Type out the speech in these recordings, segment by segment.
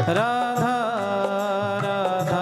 राधा राधा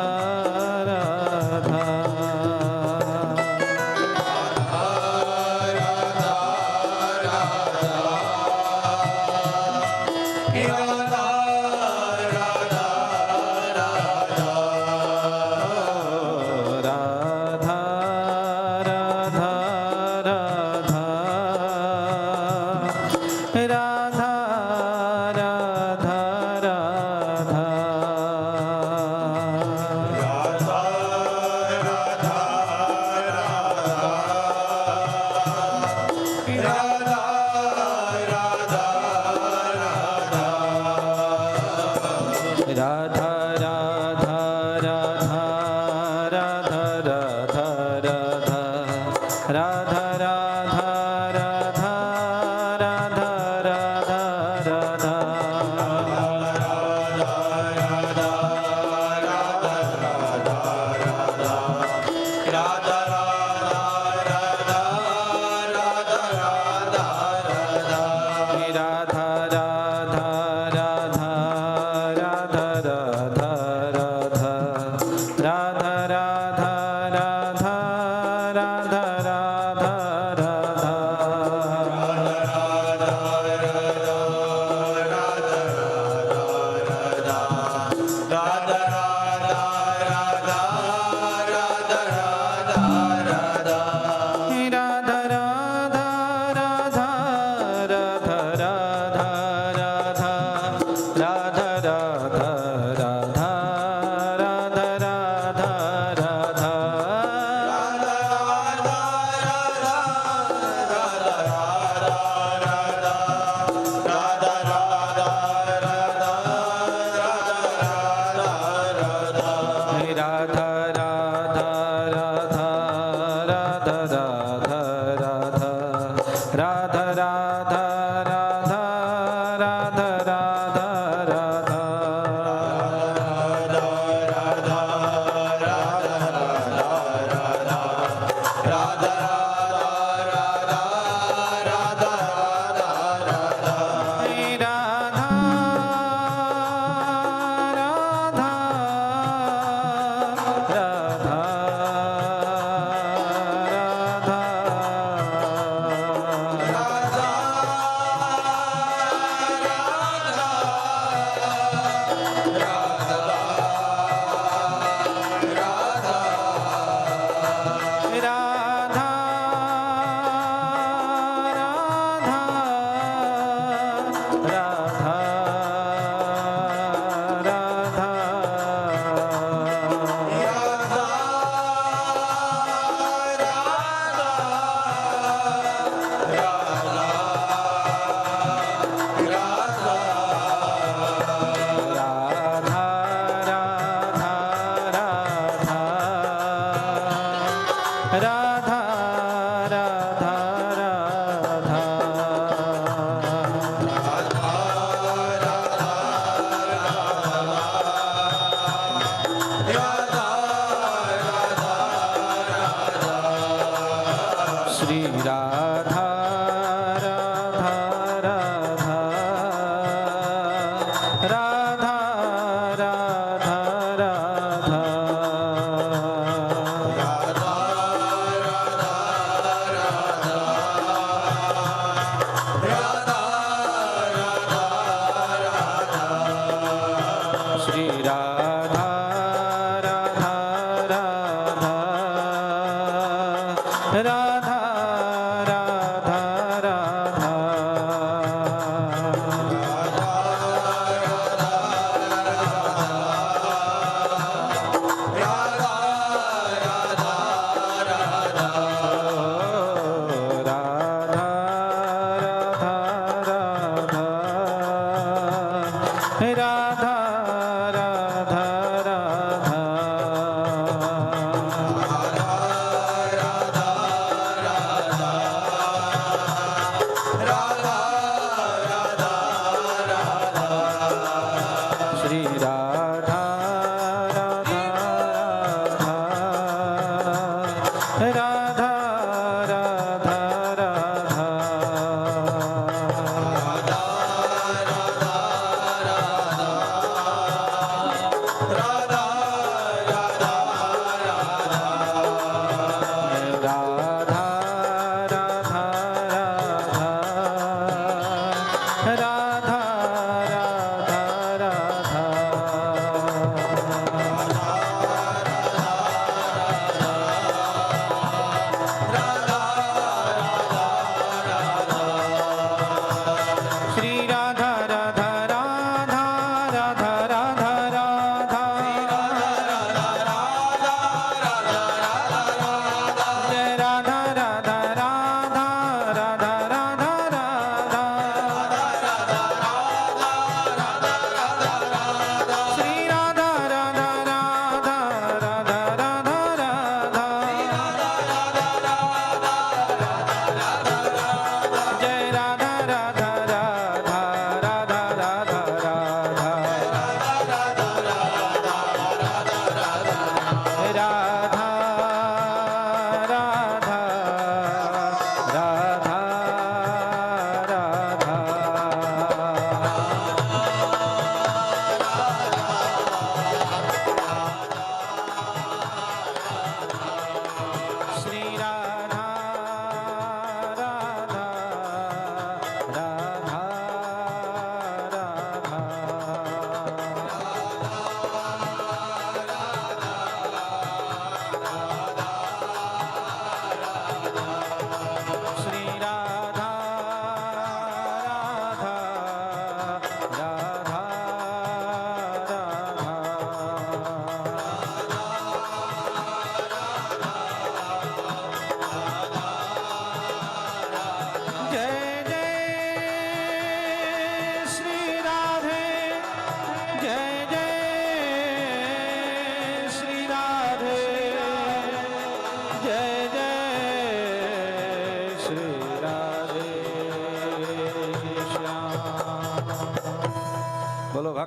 राधा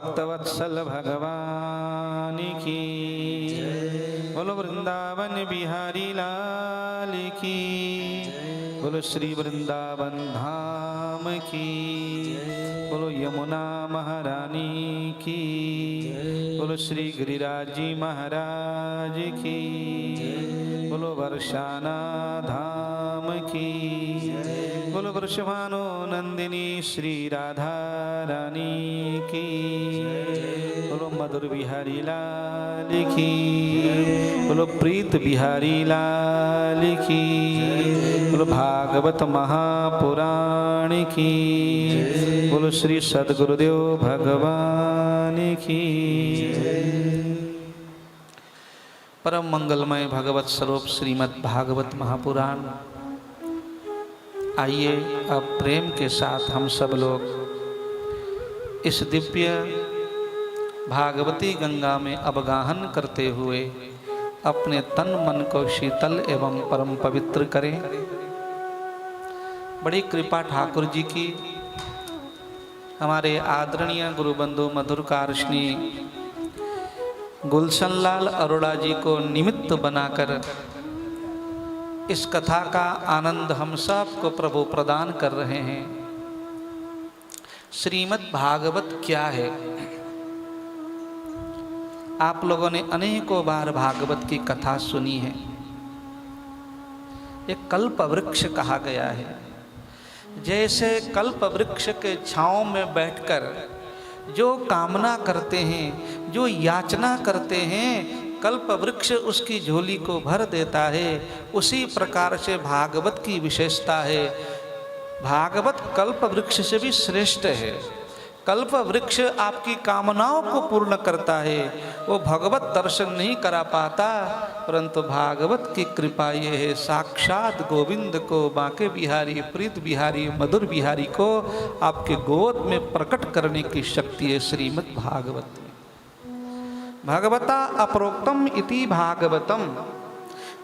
भक्तवत्सल भगवान की, बोलो वृंदावन बिहारी लाल की, बोलो श्री वृंदावन धाम की, बोलो यमुना महारानी की, बोलो श्री गिरिराज जी महाराज की, बोलो वर्षाना धाम की, बोलो वृषभानु नंदिनी श्री राधा रानी की, बोलो मधुर बिहारी लाल की, बोलो प्रीत बिहारी लाल की, बोलो भागवत महापुराण की, बोलो श्री सद्गुरुदेव भगवान की। परम मंगलमय भगवत स्वरूप श्रीमद् भागवत महापुराण। आइए अब प्रेम के साथ हम सब लोग इस दिव्य भागवती गंगा में अवगाहन करते हुए अपने तन मन को शीतल एवं परम पवित्र करें। बड़ी कृपा ठाकुर जी की, हमारे आदरणीय गुरुबंधु मधुरकारशनी गुलशन लाल अरोड़ा जी को निमित्त बनाकर इस कथा का आनंद हम सब को प्रभु प्रदान कर रहे हैं। श्रीमद् भागवत क्या है? आप लोगों ने अनेकों बार भागवत की कथा सुनी है। एक कल्प वृक्ष कहा गया है। जैसे कल्प वृक्ष के छांव में बैठकर जो कामना करते हैं, जो याचना करते हैं, कल्प वृक्ष उसकी झोली को भर देता है। उसी प्रकार से भागवत की विशेषता है। भागवत कल्प वृक्ष से भी श्रेष्ठ है। कल्प वृक्ष आपकी कामनाओं को पूर्ण करता है। वो भगवत दर्शन नहीं करा पाता, परंतु भागवत की कृपा ये है, साक्षात गोविंद को, बांके बिहारी, प्रीत बिहारी, मधुर बिहारी को आपके गोद में प्रकट करने की शक्ति है श्रीमद् भागवत में। भगवता अपरोक्तम इति भागवतम,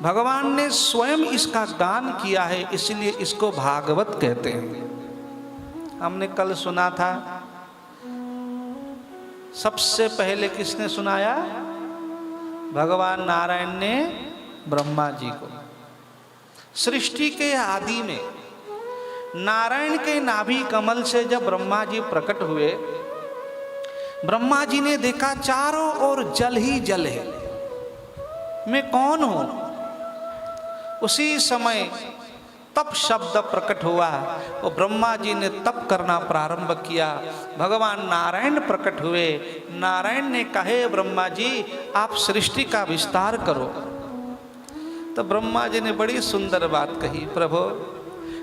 भगवान ने स्वयं इसका गान किया है, इसलिए इसको भागवत कहते हैं। हमने कल सुना था, सबसे पहले किसने सुनाया? भगवान नारायण ने ब्रह्मा जी को। सृष्टि के आदि में नारायण के नाभि कमल से जब ब्रह्मा जी प्रकट हुए, ब्रह्मा जी ने देखा चारों ओर जल ही जल है, मैं कौन हूं? उसी समय तप शब्द प्रकट हुआ और ब्रह्मा जी ने तप करना प्रारंभ किया। भगवान नारायण प्रकट हुए। नारायण ने कहे ब्रह्मा जी आप सृष्टि का विस्तार करो। तो ब्रह्मा जी ने बड़ी सुंदर बात कही, प्रभु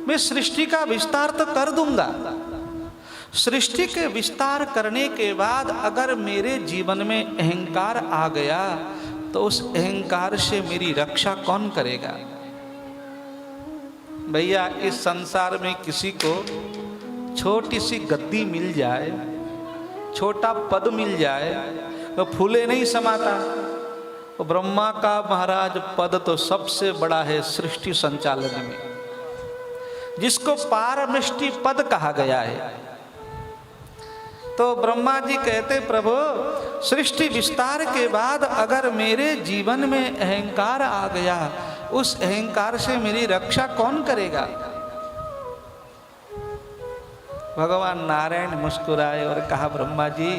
मैं सृष्टि का विस्तार तो कर दूंगा, सृष्टि के विस्तार करने के बाद अगर मेरे जीवन में अहंकार आ गया तो उस अहंकार से मेरी रक्षा कौन करेगा? भैया इस संसार में किसी को छोटी सी गद्दी मिल जाए, छोटा पद मिल जाए तो फूले नहीं समाता। तो ब्रह्मा का महाराज पद तो सबसे बड़ा है सृष्टि संचालन में, जिसको पारमृष्टि पद कहा गया है। तो ब्रह्मा जी कहते प्रभु सृष्टि विस्तार के बाद अगर मेरे जीवन में अहंकार आ गया, उस अहंकार से मेरी रक्षा कौन करेगा? भगवान नारायण मुस्कुराए और कहा ब्रह्मा जी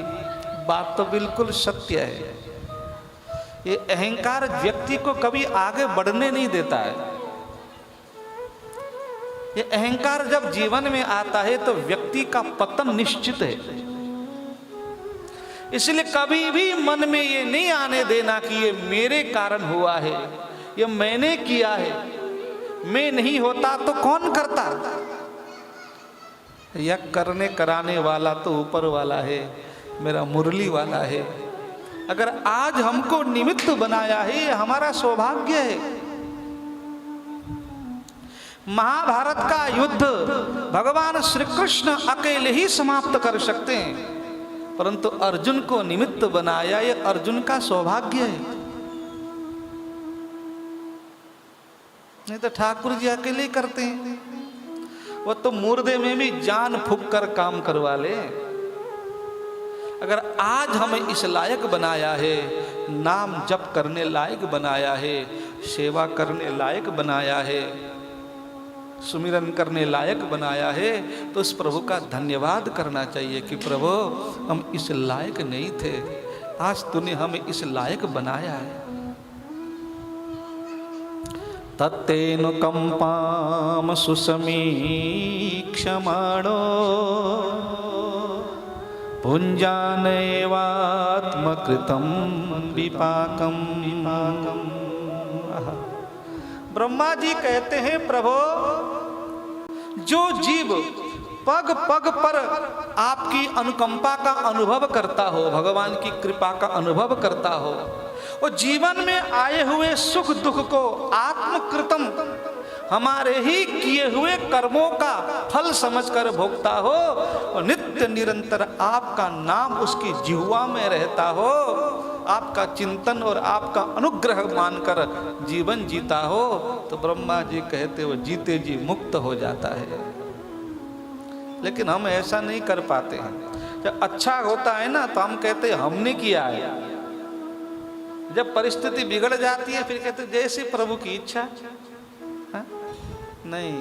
बात तो बिल्कुल सत्य है। ये अहंकार व्यक्ति को कभी आगे बढ़ने नहीं देता है। ये अहंकार जब जीवन में आता है तो व्यक्ति का पतन निश्चित है। इसलिए कभी भी मन में ये नहीं आने देना कि ये मेरे कारण हुआ है, ये मैंने किया है, मैं नहीं होता तो कौन करता? यह करने कराने वाला तो ऊपर वाला है, मेरा मुरली वाला है। अगर आज हमको निमित्त बनाया है, ये हमारा सौभाग्य है। महाभारत का युद्ध भगवान श्री कृष्ण अकेले ही समाप्त कर सकते हैं, परंतु अर्जुन को निमित्त बनाया, ये अर्जुन का सौभाग्य है। नहीं तो ठाकुर जी अकेले करते हैं। वो तो मुर्दे में भी जान फूंक कर काम करवा ले। अगर आज हमें इस लायक बनाया है, नाम जप करने लायक बनाया है, सेवा करने लायक बनाया है, सुमिरन करने लायक बनाया है, तो उस प्रभु का धन्यवाद करना चाहिए कि प्रभु हम इस लायक नहीं थे, आज तूने हमें इस लायक बनाया है। तत्तेनुकंपाम सुसमीक्षमाणो पुंजानैवात्मकृतं विपाकम। ब्रह्मा जी कहते हैं प्रभु, जो जीव पग पग पर आपकी अनुकंपा का अनुभव करता हो, भगवान की कृपा का अनुभव करता हो, और जीवन में आए हुए सुख दुख को आत्मकृतम, हमारे ही किए हुए कर्मों का फल समझकर भोगता हो, और नित्य निरंतर आपका नाम उसकी जिह्वा में रहता हो, आपका चिंतन और आपका अनुग्रह मानकर जीवन जीता हो, तो ब्रह्मा जी कहते हो जीते जी मुक्त हो जाता है। लेकिन हम ऐसा नहीं कर पाते हैं। जब अच्छा होता है ना तो हम कहते हैं हमने किया है, जब परिस्थिति बिगड़ जाती है फिर कहते जैसे प्रभु की इच्छा। हा? नहीं,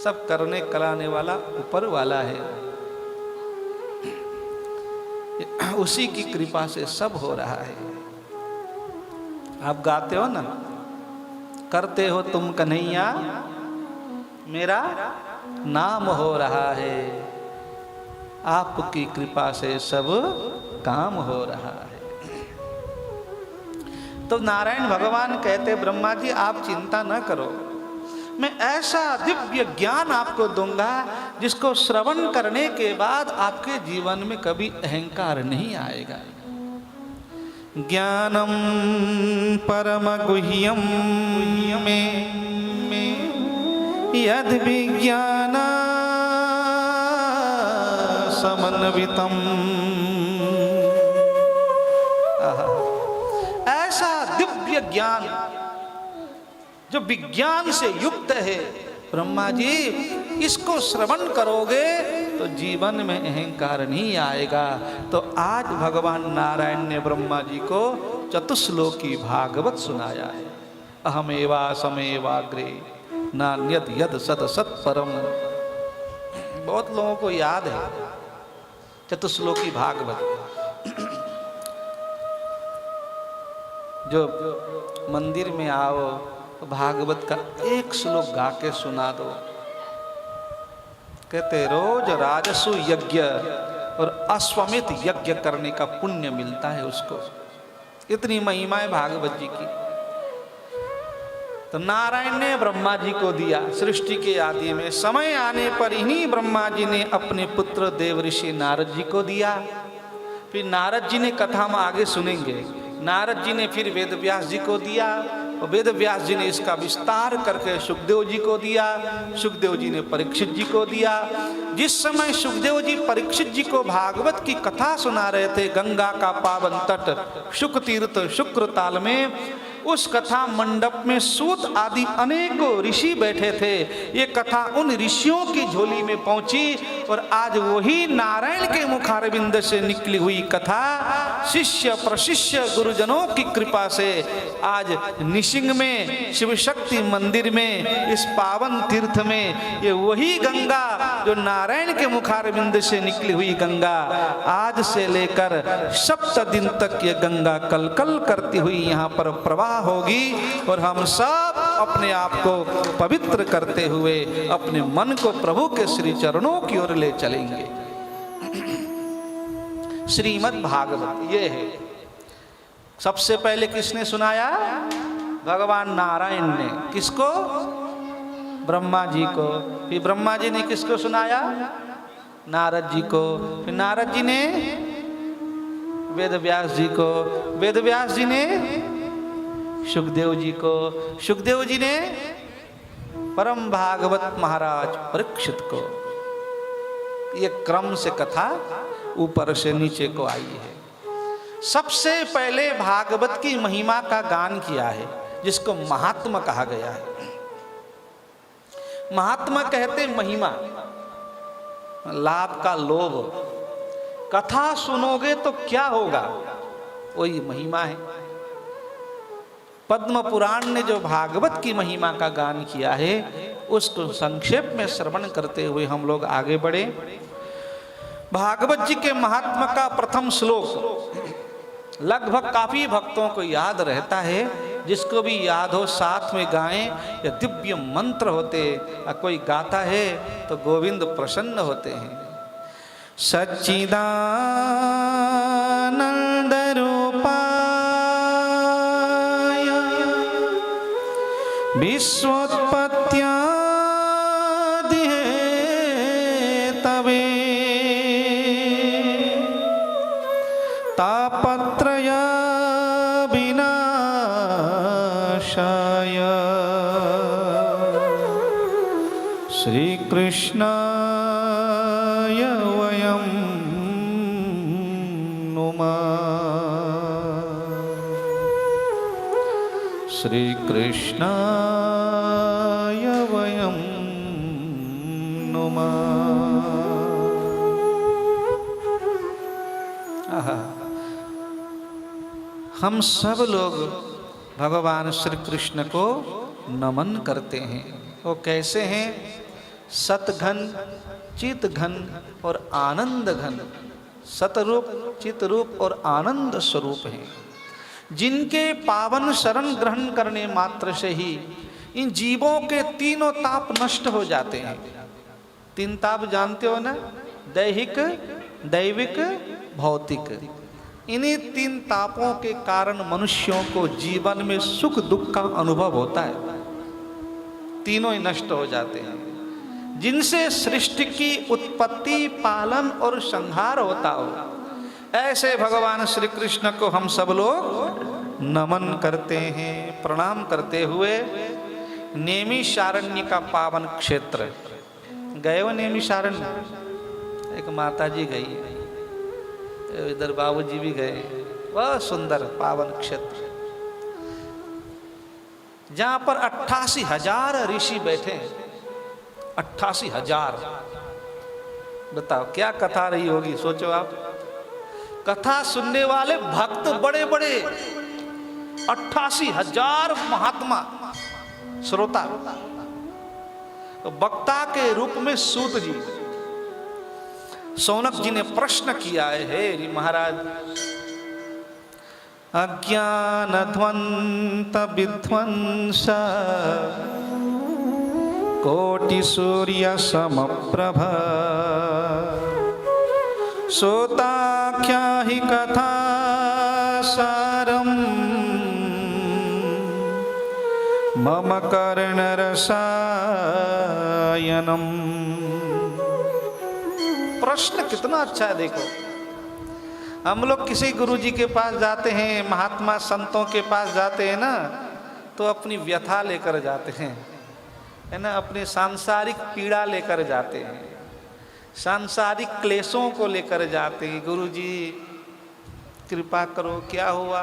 सब करने कराने वाला ऊपर वाला है, उसी की कृपा से सब हो रहा है। आप गाते हो ना, करते हो तुम कन्हैया मेरा नाम हो रहा है, आपकी कृपा से सब काम हो रहा है। तो नारायण भगवान कहते ब्रह्मा जी आप चिंता न करो, मैं ऐसा दिव्य ज्ञान आपको दूंगा जिसको श्रवण करने के बाद आपके जीवन में कभी अहंकार नहीं आएगा। ज्ञानम परम गुह्यम में यद विज्ञान समन्वितम। ऐसा दिव्य ज्ञान जो विज्ञान से युक्त है, ब्रह्मा जी इसको श्रवण करोगे तो जीवन में अहंकार नहीं आएगा। तो आज भगवान नारायण ने ब्रह्मा जी को चतुश्लोकी भागवत सुनाया है। अहमेवा समेवाग्रे नान्यद यद सत सत परम। बहुत लोगों को याद है चतुश्लोकी भागवत, जो मंदिर में आओ तो भागवत का एक श्लोक गा के सुना दो। कहते रोज राजसु यज्ञ और अश्वमेध यज्ञ करने का पुण्य मिलता है उसको। इतनी महिमा है भागवत जी की। तो नारायण ने ब्रह्मा जी को दिया सृष्टि के आदि में। समय आने पर इन्हीं ब्रह्मा जी ने अपने पुत्र देवऋषि नारद जी को दिया। फिर नारद जी ने कथा हम आगे सुनेंगे। नारद जी ने फिर वेद व्यास जी को दिया, और वेद व्यास जी ने इसका विस्तार करके सुखदेव जी को दिया। सुखदेव जी ने परीक्षित जी को दिया। जिस समय सुखदेव जी परीक्षित जी को भागवत की कथा सुना रहे थे, गंगा का पावन तट शुक तीर्थ शुक्र ताल में, उस कथा मंडप में सूत आदि अनेकों ऋषि बैठे थे। ये कथा उन ऋषियों की झोली में पहुंची, और आज वही नारायण के मुखारविंद से निकली हुई कथा शिष्य प्रशिष्य गुरुजनों की कृपा से आज निशिंग में शिव शक्ति मंदिर में इस पावन तीर्थ में ये वही गंगा जो नारायण के मुखारविंद से निकली हुई गंगा, आज से लेकर 7 दिन तक ये गंगा कलकल करती हुई यहाँ पर प्रवाह होगी। और हम सब अपने आप को पवित्र करते हुए अपने मन को प्रभु के श्री चरणों की ओर ले चलेंगे। श्रीमद् भागवत ये है। सबसे पहले किसने सुनाया? भगवान नारायण ने। किसको? ब्रह्मा जी को। फिर ब्रह्मा जी ने किसको सुनाया? नारद जी को। फिर नारद जी ने वेद व्यास जी को। वेद व्यास जी ने सुखदेव जी को। सुखदेव जी ने परम भागवत महाराज परीक्षित को। ये क्रम से कथा ऊपर से नीचे को आई है। सबसे पहले भागवत की महिमा का गान किया है, जिसको महात्मा कहा गया है। महात्मा कहते महिमा, लाभ का लोभ, कथा सुनोगे तो क्या होगा, वही महिमा है। पद्म पुराण ने जो भागवत की महिमा का गान किया है, उसको संक्षेप में श्रवण करते हुए हम लोग आगे बढ़े। भागवत जी के महात्मा का प्रथम श्लोक लगभग काफी भक्तों को याद रहता है। जिसको भी याद हो साथ में गाएं, या दिव्य मंत्र होते, कोई गाता है तो गोविंद प्रसन्न होते हैं। सच्चिदानंद रूपाय विश्वोत्पत्त्यादि हेतवे तापत्रय विनाशाय श्री कृष्णाय वयं श्री कृष्णाय वयं नुमः। हम सब लोग भगवान श्री कृष्ण को नमन करते हैं। वो कैसे हैं? सतघन, चितघन और आनंद घन, सतरूप, चितरूप और आनंद स्वरूप हैं, जिनके पावन शरण ग्रहण करने मात्र से ही इन जीवों के तीनों ताप नष्ट हो जाते हैं। तीन ताप जानते हो ना? दैहिक, दैविक, भौतिक। इन्हीं तीन तापों के कारण मनुष्यों को जीवन में सुख दुख का अनुभव होता है। तीनों ही नष्ट हो जाते हैं, जिनसे सृष्टि की उत्पत्ति, पालन और संहार होता हो। ऐसे भगवान श्री कृष्ण को हम सब लोग नमन करते हैं, प्रणाम करते हुए नेमिषारण्य का पावन क्षेत्र गए हो। नेमिषारण्य एक माता जी गई है, इधर बाबूजी भी गए। वह सुंदर पावन क्षेत्र जहां पर 88,000 ऋषि बैठे हैं। 88,000। बताओ क्या कथा रही होगी, सोचो आप। कथा सुनने वाले भक्त बड़े बड़े 88,000 महात्मा श्रोता, तो वक्ता के रूप में सूत जी। सौनक जी ने प्रश्न किया है, हे महाराज, अज्ञान ध्वंत विध्वंस कोटि सूर्य समप्रभ सोताख्या हि कथा सारम मम कर्णरसायनम। प्रश्न कितना अच्छा है, देखो। हम लोग किसी गुरु जी के पास जाते हैं, महात्मा संतों के पास जाते हैं ना, तो अपनी व्यथा लेकर जाते हैं, है ना, अपनी सांसारिक पीड़ा लेकर जाते हैं, सांसारिक क्लेशों को लेकर जाते हैं। गुरु जी कृपा करो, क्या हुआ,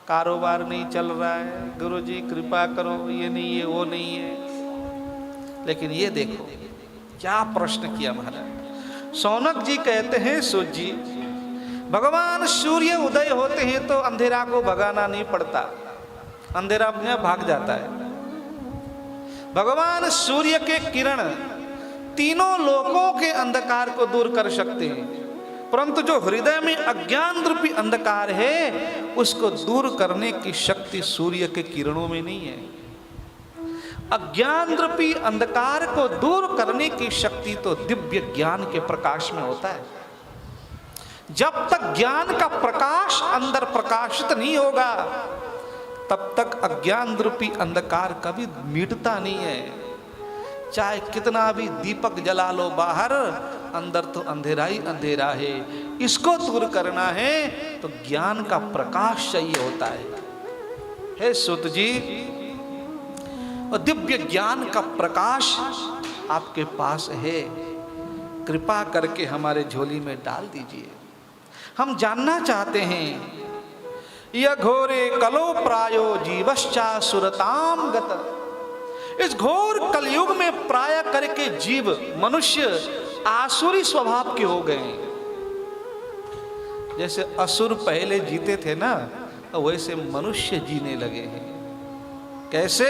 कारोबार नहीं चल रहा है, गुरु जी कृपा करो, ये नहीं है, वो नहीं है। लेकिन ये देखो क्या प्रश्न किया महाराज। सौनक जी कहते हैं, सूत जी, भगवान सूर्य उदय होते हैं तो अंधेरा को भगाना नहीं पड़ता, अंधेरा अपने भाग जाता है। भगवान सूर्य के किरण तीनों लोकों के अंधकार को दूर कर सकते हैं, परंतु जो हृदय में अज्ञान रूपी अंधकार है, उसको दूर करने की शक्ति सूर्य के किरणों में नहीं है। अज्ञान रूपी अंधकार को दूर करने की शक्ति तो दिव्य ज्ञान के प्रकाश में होता है। जब तक ज्ञान का प्रकाश अंदर प्रकाशित नहीं होगा, तब तक अज्ञान रूपी अंधकार कभी मिटता नहीं है। चाहे कितना भी दीपक जला लो बाहर, अंदर तो अंधेरा ही अंधेरा है। इसको दूर करना है तो ज्ञान का प्रकाश चाहिए होता है। हे सूत जी, और दिव्य ज्ञान का प्रकाश आपके पास है, कृपा करके हमारे झोली में डाल दीजिए। हम जानना चाहते हैं, यह घोरे कलो प्रायो जीवश्चा सुरताम गत। इस घोर कलयुग में प्राय करके जीव, मनुष्य आसुरी स्वभाव के हो गए। जैसे असुर पहले जीते थे ना, वैसे मनुष्य जीने लगे हैं। कैसे?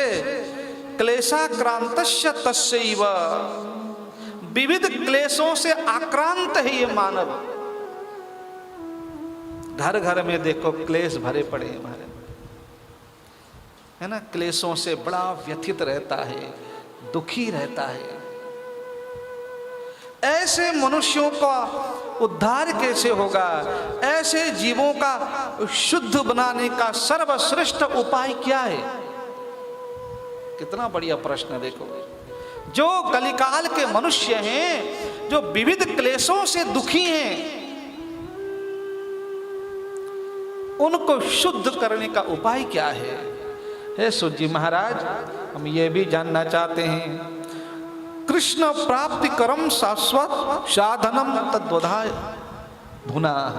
क्लेशाक्रांतस्य तस्यैव, विविध क्लेशों से आक्रांत है ये मानव। घर घर में देखो क्लेश भरे पड़े हैं हमारे, है ना? क्लेशों से बड़ा व्यथित रहता है, दुखी रहता है। ऐसे मनुष्यों का उद्धार कैसे होगा? ऐसे जीवों का शुद्ध बनाने का सर्वश्रेष्ठ उपाय क्या है? कितना बढ़िया प्रश्न। देखो, जो कलिकाल के मनुष्य हैं, जो विविध क्लेशों से दुखी हैं, उनको शुद्ध करने का उपाय क्या है? हे सूत जी महाराज, हम ये भी जानना चाहते हैं। कृष्ण प्राप्ति करम शाश्वत साधनम तद्वधाय धुनाः।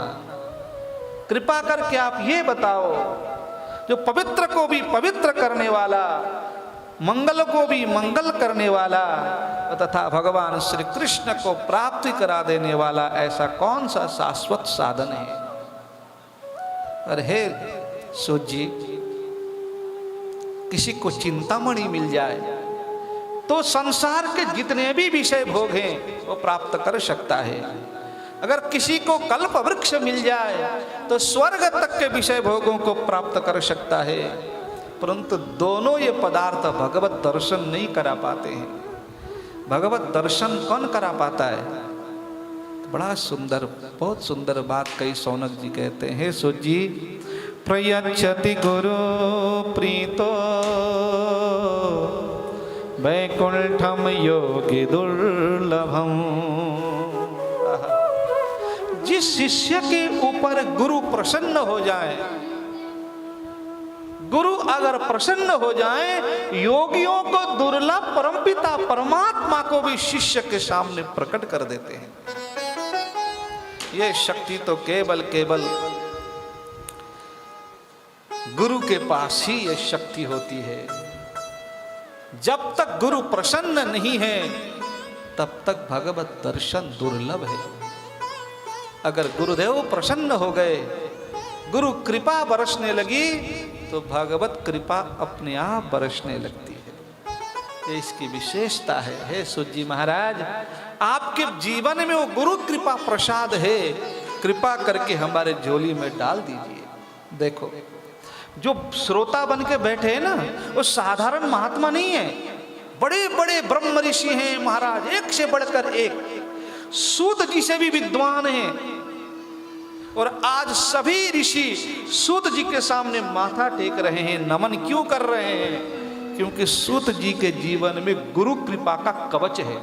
कृपा करके आप ये बताओ, जो पवित्र को भी पवित्र करने वाला, मंगल को भी मंगल करने वाला तथा भगवान श्री कृष्ण को प्राप्ति करा देने वाला ऐसा कौन सा शाश्वत साधन है? अरे हे सूत जी, किसी को चिंतामणि मिल जाए तो संसार के जितने भी विषय भोग हैं वो प्राप्त कर सकता है। अगर किसी को कल्प वृक्ष मिल जाए तो स्वर्ग तक के विषय भोगों को प्राप्त कर सकता है। परंतु दोनों ये पदार्थ भगवत दर्शन नहीं करा पाते हैं। भगवत दर्शन कौन करा पाता है? बड़ा सुंदर, बहुत सुंदर बात कही शौनक जी कहते हैं। हे सूत जी, प्रयच्छति गुरु प्रीतो वैकुंठम योगी दुर्लभम। जिस शिष्य के ऊपर गुरु प्रसन्न हो जाए, गुरु अगर प्रसन्न हो जाए, योगियों को दुर्लभ परमपिता परमात्मा को भी शिष्य के सामने प्रकट कर देते हैं। यह शक्ति तो केवल केवल गुरु के पास ही यह शक्ति होती है। जब तक गुरु प्रसन्न नहीं है तब तक भगवत दर्शन दुर्लभ है। अगर गुरुदेव प्रसन्न हो गए, गुरु कृपा बरसने लगी, तो भगवत कृपा अपने आप बरसने लगती है। ये इसकी विशेषता है। हे सूत जी महाराज, आपके जीवन में वो गुरु कृपा प्रसाद है, कृपा करके हमारे झोली में डाल दीजिए। देखो, जो श्रोता बन के बैठे हैं ना, वो साधारण महात्मा नहीं है, बड़े बड़े ब्रह्म ऋषि हैं महाराज, एक से बढ़कर एक। सूत जी से भी विद्वान हैं। और आज सभी ऋषि सूत जी के सामने माथा टेक रहे हैं, नमन क्यों कर रहे हैं? क्योंकि सूत जी के जीवन में गुरु कृपा का कवच है।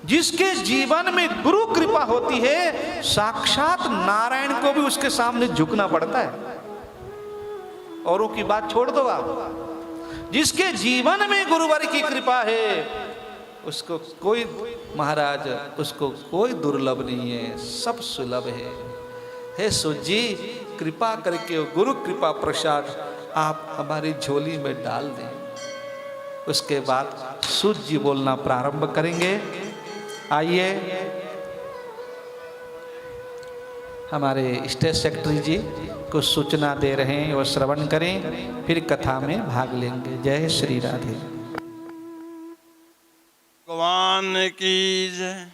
जिसके जीवन में गुरु कृपा होती है, साक्षात नारायण को भी उसके सामने झुकना पड़ता है। औरों की बात छोड़ दो आप, जिसके जीवन में गुरुवर की कृपा है, उसको कोई महाराज, उसको कोई दुर्लभ नहीं है, सब सुलभ है। हे सूत जी, कृपा करके गुरु कृपा प्रसाद आप हमारी झोली में डाल दें। उसके बाद सूत जी बोलना प्रारंभ करेंगे। आइए, हमारे स्टेट सेक्रेटरी जी कुछ सूचना दे रहे हैं, वो श्रवण करें, फिर कथा में भाग लेंगे। जय श्री राधे। भगवान की जय।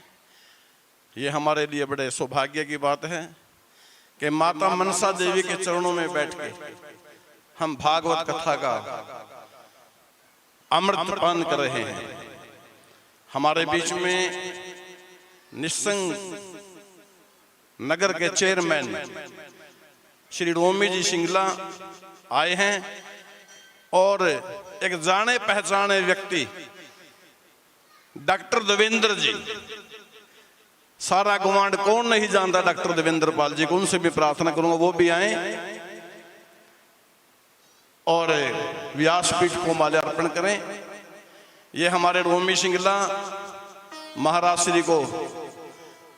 ये हमारे लिए बड़े सौभाग्य की बात है कि माता मनसा देवी के चरणों में बैठ के हम भागवत कथा का अमृत पान कर रहे हैं। हमारे बीच में निस्संग नगर के चेयरमैन श्री रोमी जी सिंगला आए हैं और एक जाने पहचाने व्यक्ति डॉक्टर देवेंद्र जी। सारा गुवांड कौन नहीं जानता डॉक्टर देवेंद्र पाल जी को, उनसे भी प्रार्थना करूंगा वो भी आए और व्यासपीठ को माल्यार्पण करें। ये हमारे रोमी सिंगला महाराज श्री को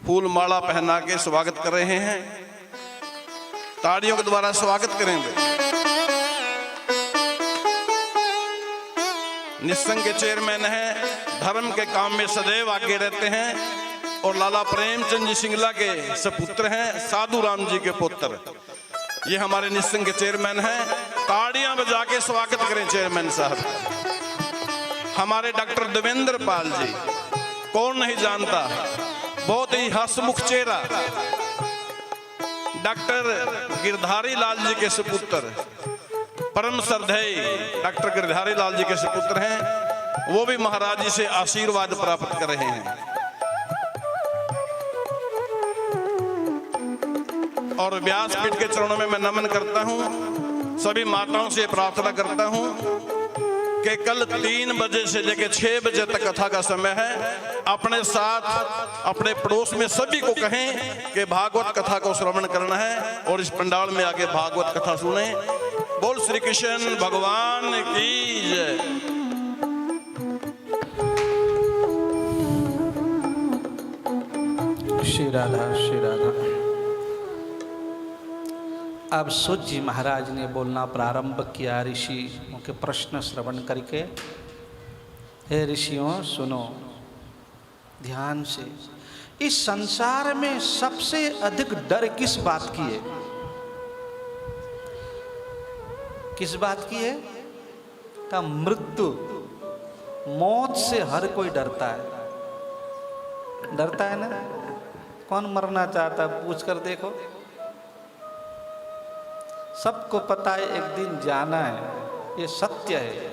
फूल माला पहना के स्वागत कर रहे हैं। ताड़ियों के द्वारा स्वागत करेंगे। निस्संग के चेयरमैन हैं, धर्म के काम में सदैव आगे रहते हैं। और लाला प्रेमचंद जी सिंगला के सपुत्र हैं, साधु राम जी के पुत्र। ये हमारे निस्संग के चेयरमैन हैं। ताड़ियां बजा के स्वागत करें चेयरमैन साहब। हमारे डॉक्टर देवेंद्र पाल जी, कौन नहीं जानता, बहुत ही हंसमुख चेहरा। डॉक्टर गिरधारी लाल जी के सुपुत्र, परम श्रद्धेय डॉक्टर गिरधारी लाल जी के सुपुत्र हैं। वो भी महाराज जी से आशीर्वाद प्राप्त कर रहे हैं। और व्यासपीठ के चरणों में मैं नमन करता हूं। सभी माताओं से प्रार्थना करता हूं कि कल 3 बजे से लेकर 6 बजे तक कथा का समय है। अपने साथ अपने पड़ोस में सभी को कहें कि भागवत कथा को श्रवण करना है और इस पंडाल में आके भागवत कथा सुने। बोल श्री कृष्ण भगवान की जय। श्री राधा श्री राधा। अब सूत जी महाराज ने बोलना प्रारंभ किया ऋषियों के प्रश्न श्रवण करके। हे ऋषियों सुनो ध्यान से। इस संसार में सबसे अधिक डर किस बात की है? किस बात की है? का मृत्यु, मौत से हर कोई डरता है। डरता है ना? कौन मरना चाहता है? पूछ कर देखो। सबको पता है एक दिन जाना है, ये सत्य है,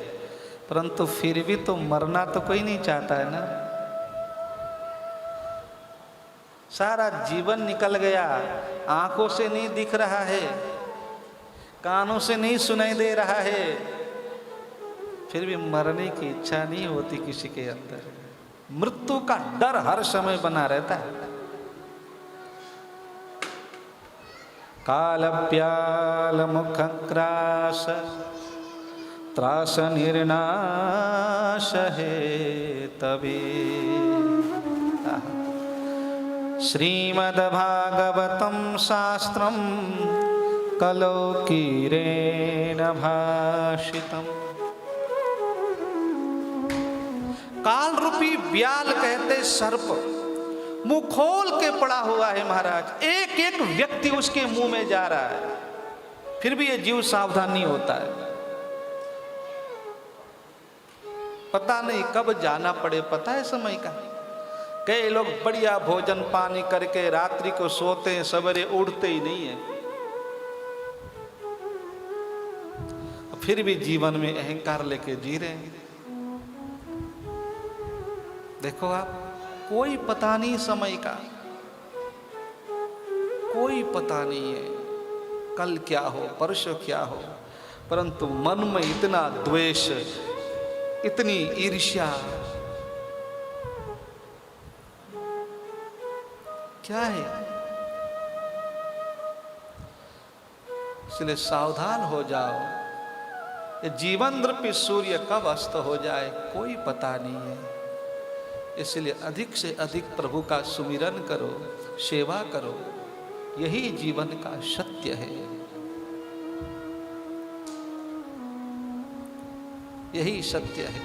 परंतु फिर भी तो मरना तो कोई नहीं चाहता है ना। सारा जीवन निकल गया, आंखों से नहीं दिख रहा है, कानों से नहीं सुनाई दे रहा है, फिर भी मरने की इच्छा नहीं होती किसी के अंदर। मृत्यु का डर हर समय बना रहता है। कालप्याल मुखग्रास त्रास निर्नाश है तभी। श्रीमद्भागवतं शास्त्रं कलौकीरेण भाषितम्। काल रूपी ब्याल कहते सर्प मुंह खोल के पड़ा हुआ है महाराज। एक एक व्यक्ति उसके मुंह में जा रहा है, फिर भी ये जीव सावधान नहीं होता है। पता नहीं कब जाना पड़े, पता है समय का। कई लोग बढ़िया भोजन पानी करके रात्रि को सोते हैं, सवेरे उठते ही नहीं है। फिर भी जीवन में अहंकार लेके जी रहे हैं। देखो आप, कोई पता नहीं समय का, कोई पता नहीं है कल क्या हो परसों क्या हो, परंतु मन में इतना द्वेष, इतनी ईर्ष्या, क्या है? इसलिए सावधान हो जाओ। ये जीवन रूपी सूर्य कब अस्त हो जाए कोई पता नहीं है। इसलिए अधिक से अधिक प्रभु का सुमिरन करो, सेवा करो, यही जीवन का सत्य है। यही सत्य है।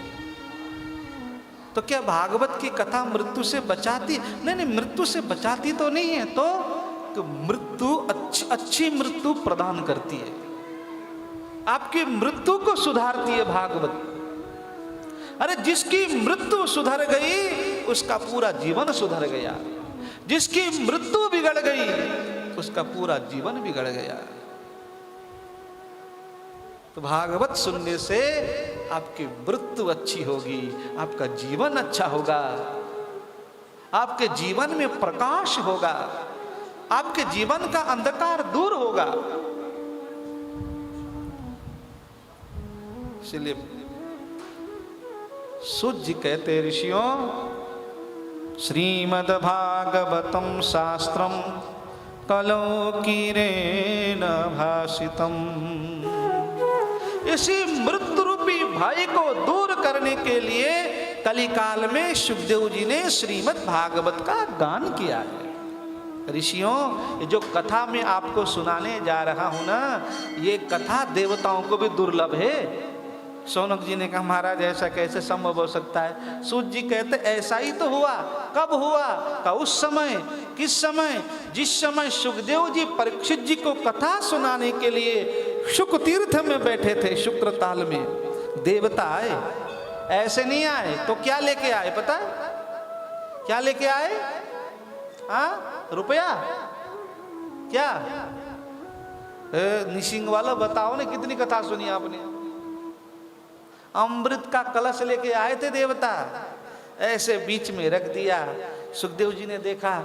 तो क्या भागवत की कथा मृत्यु से बचाती? नहीं, मृत्यु से बचाती तो नहीं है। तो मृत्यु अच्छी मृत्यु प्रदान करती है, आपकी मृत्यु को सुधारती है भागवत। अरे जिसकी मृत्यु सुधर गई उसका पूरा जीवन सुधर गया, जिसकी मृत्यु बिगड़ गई उसका पूरा जीवन बिगड़ गया। तो भागवत सुनने से आपकी मृत्यु अच्छी होगी, आपका जीवन अच्छा होगा, आपके जीवन में प्रकाश होगा, आपके जीवन का अंधकार दूर होगा। इसलिए सूत जी कहते ऋषियों, श्रीमद्भागवतं शास्त्रं कलौकीरेण भाषितम्। इसी मृत्यु रूपी भय को दूर करने के लिए कलिकाल में सुखदेव जी ने श्रीमद् भागवत का गान किया है। ऋषियों, ये जो कथा में आपको सुनाने जा रहा हूं ना, ये कथा देवताओं को भी दुर्लभ है। शौनक जी ने कहा महाराज ऐसा कैसे संभव हो सकता है? सूत जी कहते ऐसा ही तो हुआ। कब हुआ? का उस समय। किस समय? जिस समय सुखदेव जी परीक्षित जी को कथा सुनाने के लिए शुक तीर्थ में बैठे थे, शुक्र ताल में। देवता आए, ऐसे नहीं आए तो क्या लेके आए पता है? क्या लेके आए? हाँ, रुपया? क्या निशिंग वाला बताओ ना, कितनी कथा सुनी आपने? अमृत का कलश लेके आए थे देवता, ऐसे बीच में रख दिया। सुखदेव जी ने देखा,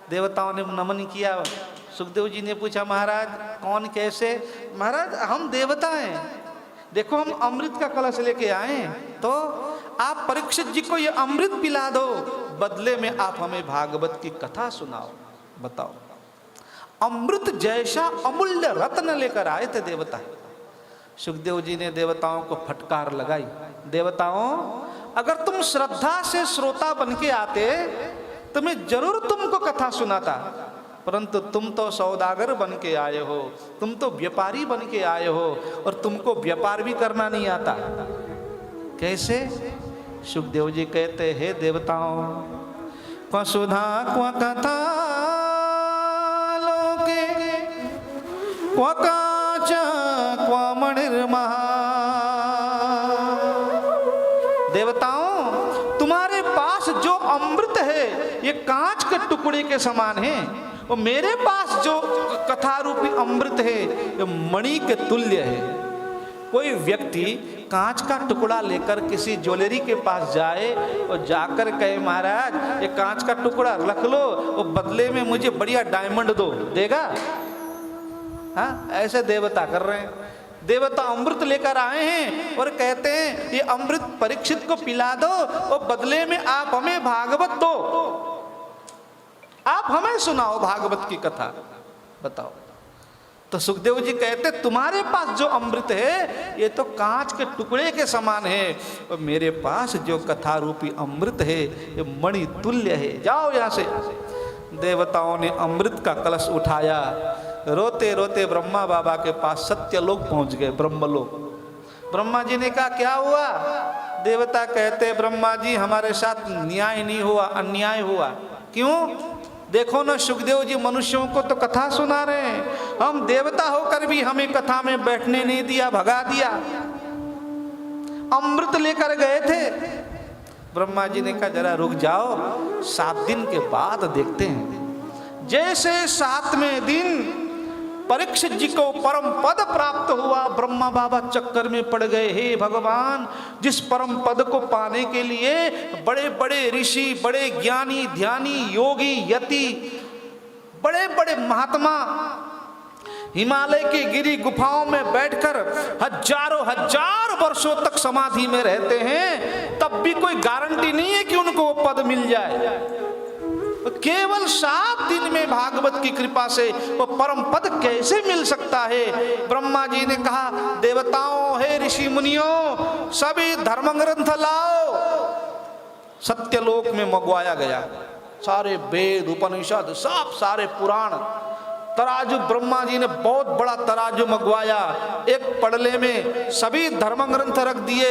देवताओं ने नमन किया। सुखदेव जी ने पूछा महाराज कौन कैसे? महाराज हम देवता हैं, देखो हम अमृत का कलश लेके आए, तो आप परीक्षित जी को ये अमृत पिला दो, बदले में आप हमें भागवत की कथा सुनाओ। बताओ, अमृत जैसा अमूल्य रत्न लेकर आए थे देवता। सुखदेव जी ने देवताओं को फटकार लगाई, देवताओं अगर तुम श्रद्धा से श्रोता बन के आते तो मैं जरूर तुमको कथा सुनाता, परंतु तुम तो सौदागर बन के आए हो, तुम तो व्यापारी बन के आए हो, और तुमको व्यापार भी करना नहीं आता। कैसे? सुखदेव जी कहते हे देवताओं, क्व सुधा क्व कथा लोके क्व काच क्व मणिर्महा। देवताओं तुम्हारे पास जो अमृत है ये कांच के टुकड़े के समान है, और मेरे पास जो कथा रूपी अमृत है ये मणि के तुल्य है। कोई व्यक्ति कांच का टुकड़ा लेकर किसी ज्वेलरी के पास जाए और जाकर कहे महाराज ये कांच का टुकड़ा रख लो और बदले में मुझे बढ़िया डायमंड दो, देगा? हाँ, ऐसे देवता कर रहे हैं। देवता अमृत लेकर आए हैं और कहते हैं ये अमृत परीक्षित को पिला दो और बदले में आप हमें भागवत दो, आप हमें सुनाओ भागवत की कथा। बताओ। तो सुखदेव जी कहते तुम्हारे पास जो अमृत है ये तो कांच के टुकड़े के समान है, और मेरे पास जो कथा रूपी अमृत है ये मणि तुल्य है, जाओ यहां से। देवताओं ने अमृत का कलश उठाया, रोते रोते ब्रह्मा बाबा के पास सत्यलोक पहुंच गए, ब्रह्मलोक। ब्रह्मा जी ने कहा क्या हुआ? देवता कहते ब्रह्मा जी हमारे साथ न्याय नहीं हुआ, अन्याय हुआ। क्यों? देखो ना सुखदेव जी मनुष्यों को तो कथा सुना रहे हैं, हम देवता होकर भी हमें कथा में बैठने नहीं दिया, भगा दिया। अमृत लेकर गए थे। ब्रह्मा जी ने कहा जरा रुक जाओ, 7 दिन के बाद देखते हैं। जैसे 7वें दिन परीक्षित जी को परम पद प्राप्त हुआ, ब्रह्मा बाबा चक्कर में पड़ गए। हे भगवान, जिस परम पद को पाने के लिए बड़े बड़े ऋषि, बड़े ज्ञानी, ध्यानी, योगी, यति, बड़े बड़े महात्मा हिमालय की गिरी गुफाओं में बैठकर हजारों हजार वर्षों तक समाधि में रहते हैं, तब भी कोई गारंटी नहीं है कि उनको वो पद मिल जाए। केवल 7 दिन में भागवत की कृपा से वो परम पद कैसे मिल सकता है? ब्रह्मा जी ने कहा देवताओं, हे ऋषि मुनियों, सभी धर्म ग्रंथ लाओ। सत्यलोक में मंगवाया गया, सारे वेद, उपनिषद, सब सारे पुराण, तराजू। ब्रह्मा जी ने बहुत बड़ा तराजू मंगवाया, एक पड़ले में सभी धर्म ग्रंथ रख दिए,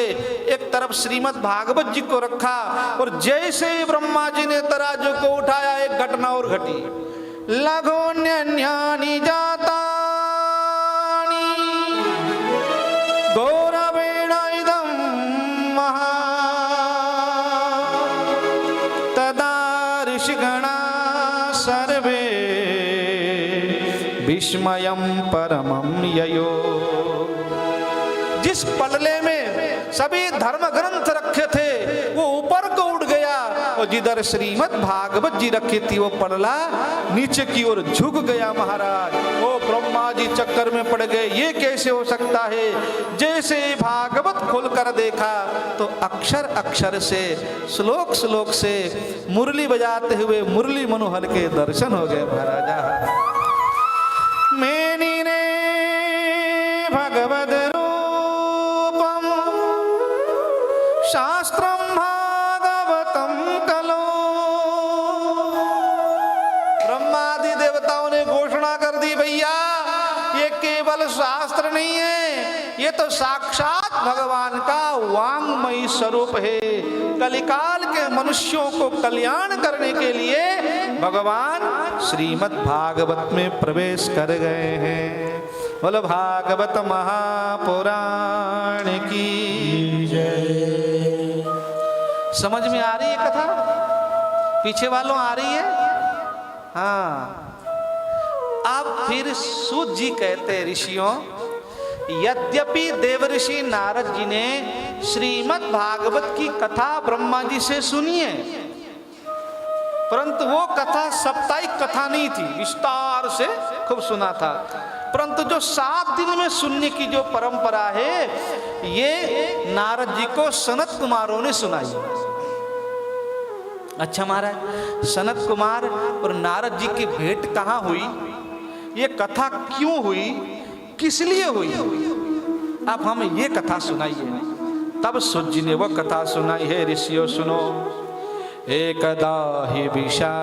एक तरफ श्रीमद् भागवत जी को रखा, और जैसे ही ब्रह्मा जी ने तराजू को उठाया एक घटना और घटी। लघोन्यन्यानि जातानि गौरवेण इदं महा तदा ऋषिगणा सर्वे विस्मयं परमं ययो। जिस पलले में सभी धर्म ग्रंथ रखे थे वो ऊपर को उड़ गया, और जिधर श्रीमद् भागवत जी रखी थी वो पलला नीचे की ओर झुक गया। महाराज वो ब्रह्मा जी चक्कर में पड़ गए, ये कैसे हो सकता है? जैसे भागवत खोलकर देखा तो अक्षर अक्षर से, श्लोक श्लोक से मुरली बजाते हुए मुरली मनोहर के दर्शन हो गए। महाराजा मेनिने भगवद रूपम शास्त्रम भागवतम कलो। ब्रह्मादि देवताओं ने घोषणा कर दी, भैया ये केवल शास्त्र नहीं है, ये तो साक्षात भगवान का वांगमयी स्वरूप है। कलिकाल के मनुष्यों को कल्याण करने के लिए भगवान श्रीमद् भागवत में प्रवेश कर गए हैं। बोलो भागवत महापुराण की जय। समझ में आ रही है कथा? पीछे वालों आ रही है? हाँ। अब फिर सूत जी कहते ऋषियों, यद्यपि देवऋषि नारद जी ने श्रीमद् भागवत की कथा ब्रह्मा जी से सुनी है, परंतु वो कथा साप्ताहिक कथा नहीं थी, विस्तार से खूब सुना था। परंतु जो 7 दिन में सुनने की जो परंपरा है, ये नारद जी को सनत कुमारों ने सुनाई। अच्छा महाराज, सनत कुमार और नारद जी की भेंट कहाँ हुई? ये कथा क्यों हुई? किस लिए हुई? अब हमें ये कथा सुनाइए। तब सूत जी ने वो कथा सुनाई है। ऋषियों सुनो। एकदा हि विशालायां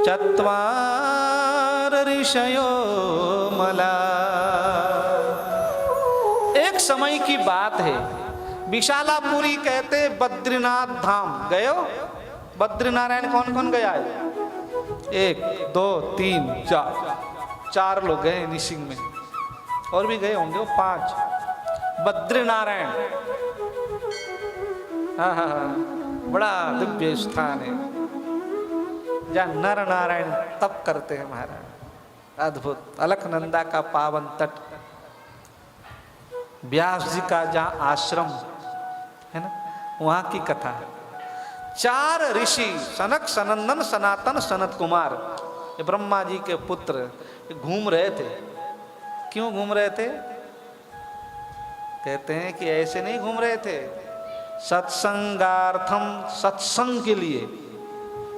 चत्वार ऋषयो मला। एक समय की बात है, विशालापुरी कहते बद्रीनाथ धाम। गए हो? बद्रीनारायण कौन कौन गया है? 1 2 3 4 लोग गए निशिंग में, और भी गए होंगे 5। बद्रीनारायण, हाँ हाँ हाँ, बड़ा दिव्य स्थान है जहाँ नर नारायण तप करते हैं महाराज। अद्भुत। अलकनंदा का पावन तट, व्यास जी का जहाँ आश्रम है ना, वहाँ की कथा है। 4 ऋषि, सनक, सनंदन, सनातन, सनत कुमार, ये ब्रह्मा जी के पुत्र घूम रहे थे। क्यों घूम रहे थे? कहते हैं कि ऐसे नहीं घूम रहे थे, सत्संगार्थम, सत्संग के लिए।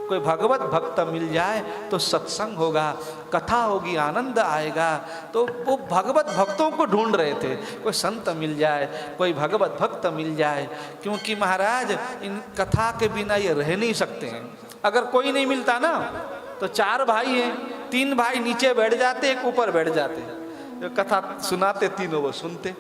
कोई भगवत भक्त मिल जाए तो सत्संग होगा, कथा होगी, आनंद आएगा। तो वो भगवत भक्तों को ढूंढ रहे थे, कोई संत मिल जाए, कोई भगवत भक्त मिल जाए। क्योंकि महाराज इन कथा के बिना ये रह नहीं सकते हैं। अगर कोई नहीं मिलता ना तो 4 भाई हैं, 3 भाई नीचे बैठ जाते, एक ऊपर बैठ जाते, जो कथा सुनाते तीनों वो सुनते।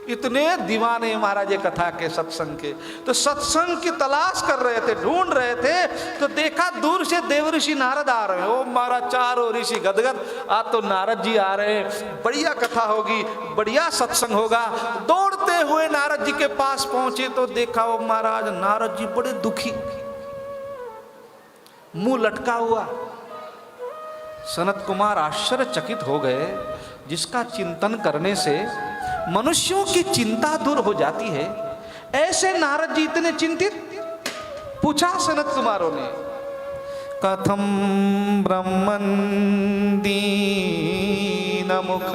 इतने दीवाने महाराज ये कथा के, सत्संग के। तो सत्संग की तलाश कर रहे थे, ढूंढ रहे थे। तो देखा दूर से देवऋषि नारद आ रहे हैं। ओ महाराज, 4 ऋषि गदगद, आज तो नारद जी आ रहे हैं, बढ़िया कथा होगी, बढ़िया सत्संग होगा। दौड़ते हुए नारद जी के पास पहुंचे तो देखा वो महाराज नारद जी बड़े दुखी, मुंह लटका हुआ। सनत कुमार आश्चर्यचकित हो गए, जिसका चिंतन करने से मनुष्यों की चिंता दूर हो जाती है, ऐसे नारद जी इतने चिंतित? पूछा सनत कुमारों ने, कथम ब्रह्मन् दीन मुख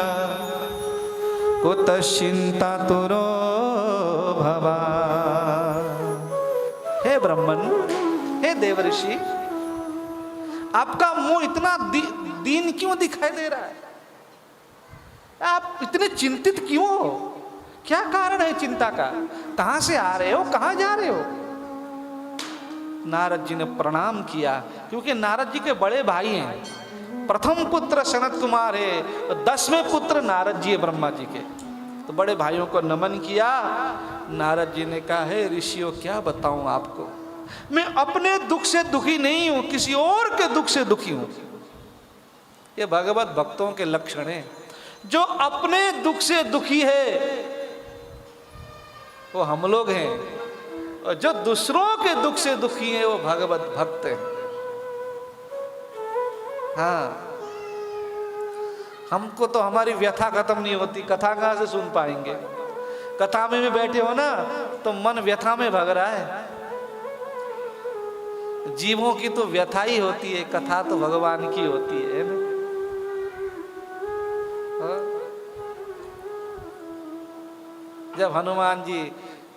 कुतश्चिंता तुरो भवा। हे ब्रह्मन, हे देवऋषि, आपका मुंह इतना दीन क्यों दिखाई दे रहा है? आप इतने चिंतित क्यों हो? क्या कारण है चिंता का? कहां से आ रहे हो, कहां जा रहे हो? नारद जी ने प्रणाम किया, क्योंकि नारद जी के बड़े भाई हैं। प्रथम पुत्र सनत कुमार है, 10वें पुत्र नारद जी है ब्रह्मा जी के। तो बड़े भाइयों को नमन किया। नारद जी ने कहा, हे ऋषियों, क्या बताऊं आपको, मैं अपने दुख से दुखी नहीं हूं, किसी और के दुख से दुखी हूं। ये भगवत भक्तों के लक्षण हैं। जो अपने दुख से दुखी है वो हम लोग हैं, और जो दूसरों के दुख से दुखी है वो भगवत भक्त हैं। हाँ, हमको तो हमारी व्यथा खत्म नहीं होती, कथा कहाँ से सुन पाएंगे? कथा में भी बैठे हो ना तो मन व्यथा में भग रहा है। जीवों की तो व्यथा ही होती है, कथा तो भगवान की होती है ना? जब हनुमान जी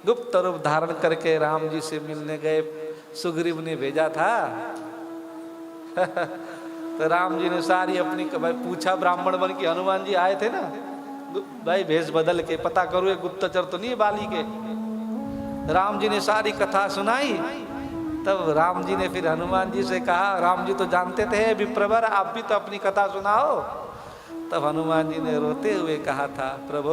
गुप्त रूप धारण करके राम जी से मिलने गए, सुग्रीव ने भेजा था तो राम जी ने सारी अपनी भाई पूछा, ब्राह्मण बन के हनुमान जी आए थे ना, भाई भेष बदल के, पता करो ये गुप्तचर तो नहीं है बाली के। राम जी ने सारी कथा सुनाई। तब राम जी ने फिर हनुमान जी से कहा, राम जी तो जानते थे विप्रवर, आप भी तो अपनी कथा सुनाओ। तब हनुमान जी ने रोते हुए कहा था, प्रभु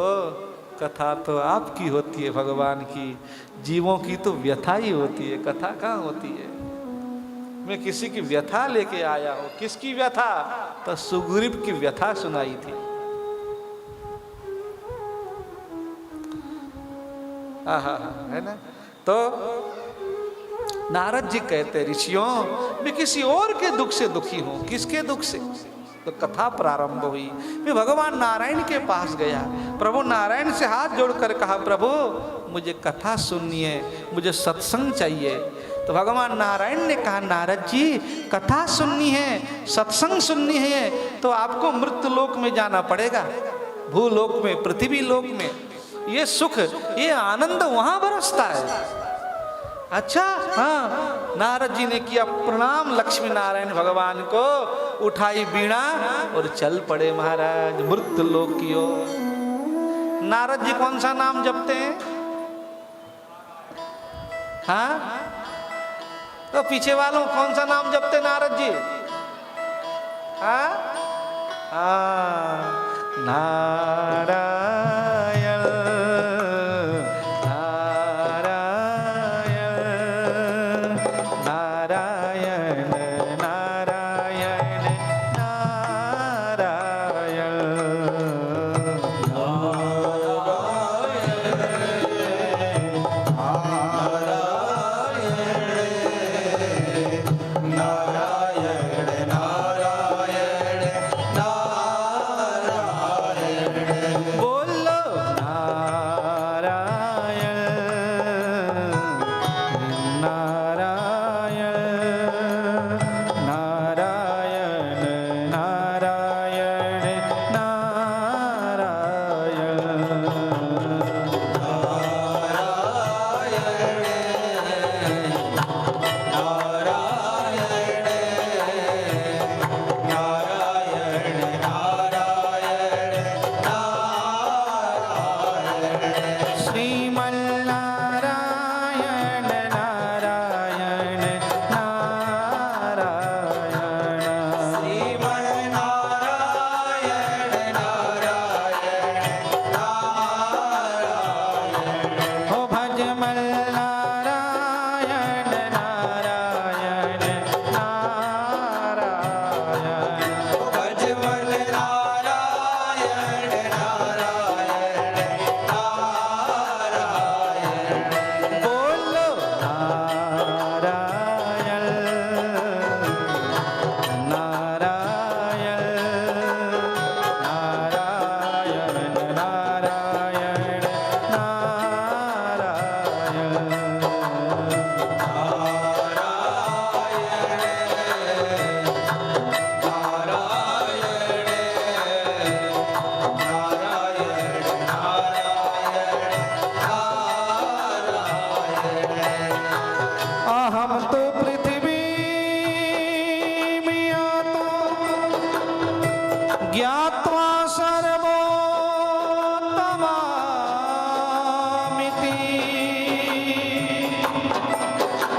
कथा तो आपकी होती है, भगवान की, जीवों की तो व्यथा ही होती है, कथा कहाँ होती है। मैं किसी की व्यथा लेके आया हूं। किसकी व्यथा? तो सुग्रीव की व्यथा सुनाई थी। आहा, है ना। तो नारद जी कहते, ऋषियों मैं किसी और के दुख से दुखी हूं। किसके दुख से? तो कथा प्रारंभ हुई। मैं भगवान नारायण के पास गया, प्रभु नारायण से हाथ जोड़कर कहा, प्रभु मुझे कथा सुननी है, मुझे सत्संग चाहिए। तो भगवान नारायण ने कहा, नारद जी कथा सुननी है, सत्संग सुननी है तो आपको मृत्यु लोक में जाना पड़ेगा, भूलोक में, पृथ्वी लोक में। ये सुख, ये आनंद वहां बरसता है। अच्छा, हाँ। नारद जी ने किया प्रणाम लक्ष्मी नारायण भगवान को, उठाई बीणा और चल पड़े महाराज मृत्यु लोक की ओर। नारद जी कौन सा नाम जपते हैं? हाँ, तो पीछे वालों कौन सा नाम जपते नारद जी? हाँ, हाँ, नारायण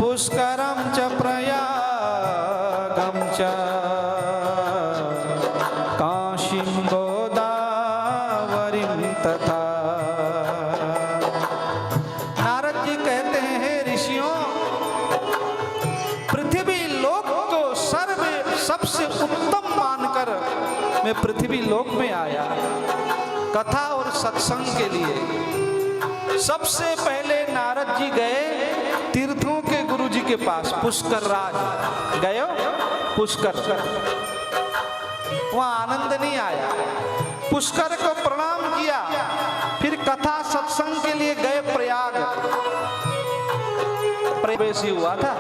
पुष्करं च प्रयागं च काशीं गोदावरीं तथा। नारद जी कहते हैं, हे ऋषियों, पृथ्वी लोक को सबसे उत्तम मानकर मैं पृथ्वी लोक में आया कथा और सत्संग के लिए। सबसे पहले नारद जी गए तीर्थों के गुरु जी के पास, पुष्कर राज गए, पुष्कर, वहां आनंद नहीं आया। पुष्कर को प्रणाम किया, फिर कथा सत्संग के लिए गए प्रयाग, प्रवेश हुआ था,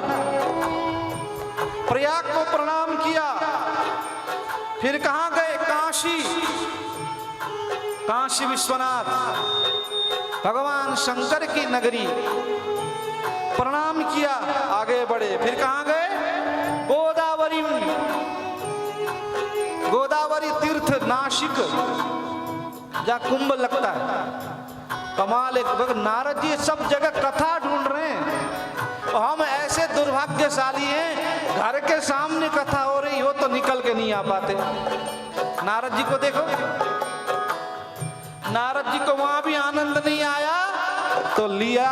प्रयाग को प्रणाम किया। फिर कहां गए? काशी, काशी विश्वनाथ भगवान शंकर की नगरी, प्रणाम किया, आगे बढ़े। फिर कहां गए? गोदावरी, गोदावरी तीर्थ नासिक, जहां कुंभ लगता है। कमाल एक, नारद जी सब जगह कथा ढूंढ रहे हैं और हम ऐसे दुर्भाग्यशाली हैं, घर के सामने कथा हो रही हो तो निकल के नहीं आ पाते। नारद जी को देखो, नारद जी को वहां भी आनंद नहीं आया तो लिया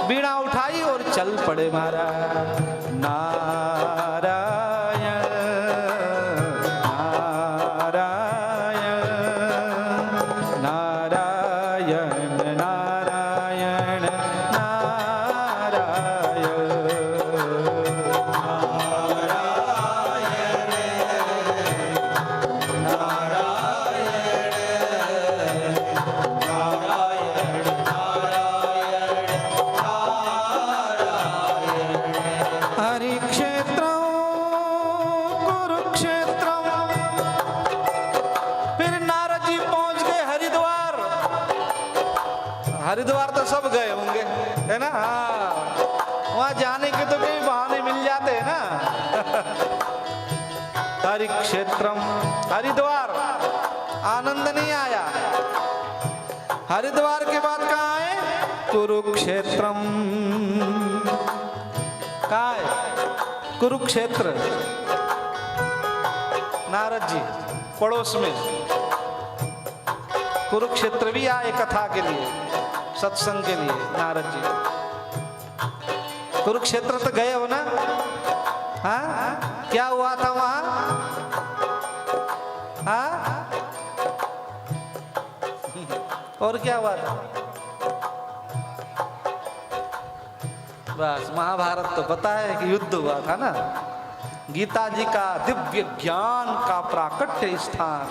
बीड़ा उठाई और चल पड़े महाराज। नारायण नारायण नारायण नारायण हरिद्वार तो सब गए होंगे, है ना? हाँ, वहां जाने के तो कई बहाने मिल जाते हैं ना। हरि क्षेत्रम, हरिद्वार, आनंद नहीं आया। हरिद्वार के बाद कहाँ आए? कुरुक्षेत्रम। कहाँ है? कुरुक्षेत्र। नारद जी पड़ोस में कुरुक्षेत्र भी आए कथा के लिए, सत्संग के लिए। नारद जी कुरुक्षेत्र तो गए हो ना? हाँ, क्या हुआ था वहां? हाँ, और क्या हुआ था? बस महाभारत तो पता है कि युद्ध हुआ था ना। गीता जी का दिव्य ज्ञान का प्राकट्य स्थान,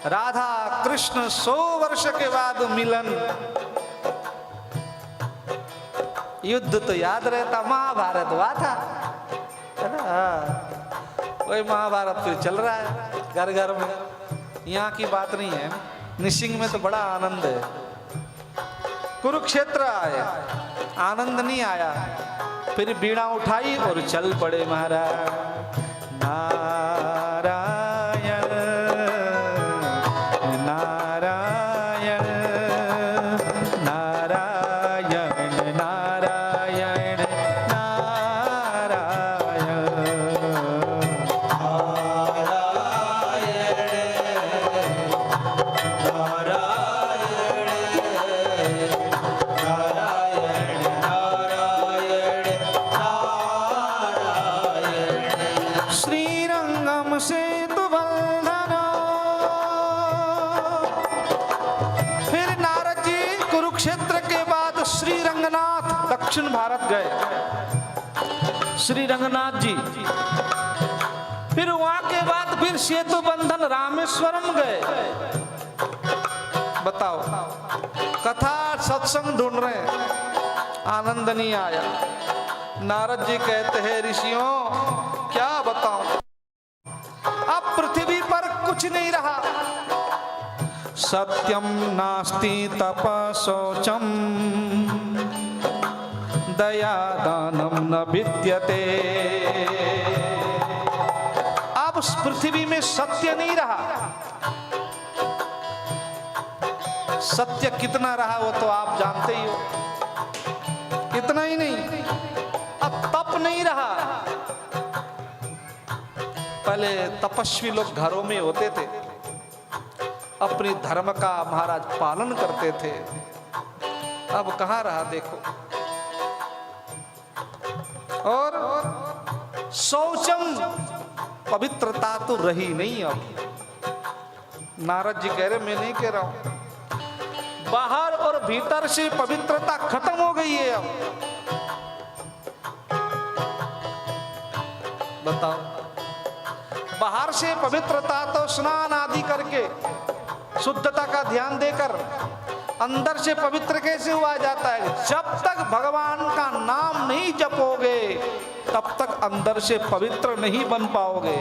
राधा कृष्ण 100 वर्ष के बाद मिलन। युद्ध तो याद रहता, महाभारत हुआ था, है ना? वही महाभारत फिर चल रहा है घर घर में। यहाँ की बात नहीं है, निसिंग में तो बड़ा आनंद है। कुरुक्षेत्र आए, आनंद नहीं आया, फिर बीड़ा उठाई और चल पड़े महाराज। नारायण नारायण नारायण नारायण दक्षिण भारत गए, श्री रंगनाथ जी। फिर वहां के बाद फिर सेतु बंधन रामेश्वरम गए। बताओ, कथा सत्संग ढूंढ रहे हैं, आनंद नहीं आया। नारद जी कहते हैं, ऋषियों क्या बताऊं, अब पृथ्वी पर कुछ नहीं रहा। सत्यम नास्ति तपशौचम दया दानम न विद्यते। अब उस पृथ्वी में सत्य नहीं रहा। सत्य कितना रहा वो तो आप जानते ही हो। इतना ही नहीं, अब तप नहीं रहा। पहले तपस्वी लोग घरों में होते थे, अपने धर्म का महाराज पालन करते थे। अब कहाँ रहा देखो। और शौचम, पवित्रता तो रही नहीं। अब नारद जी कह रहे, मैं नहीं कह रहा हूं, बाहर और भीतर से पवित्रता खत्म हो गई है। अब बताओ, बाहर से पवित्रता तो स्नान आदि करके शुद्धता का ध्यान देकर, अंदर से पवित्र कैसे हुआ जाता है? जब तक भगवान का नाम नहीं जपोगे तब तक अंदर से पवित्र नहीं बन पाओगे।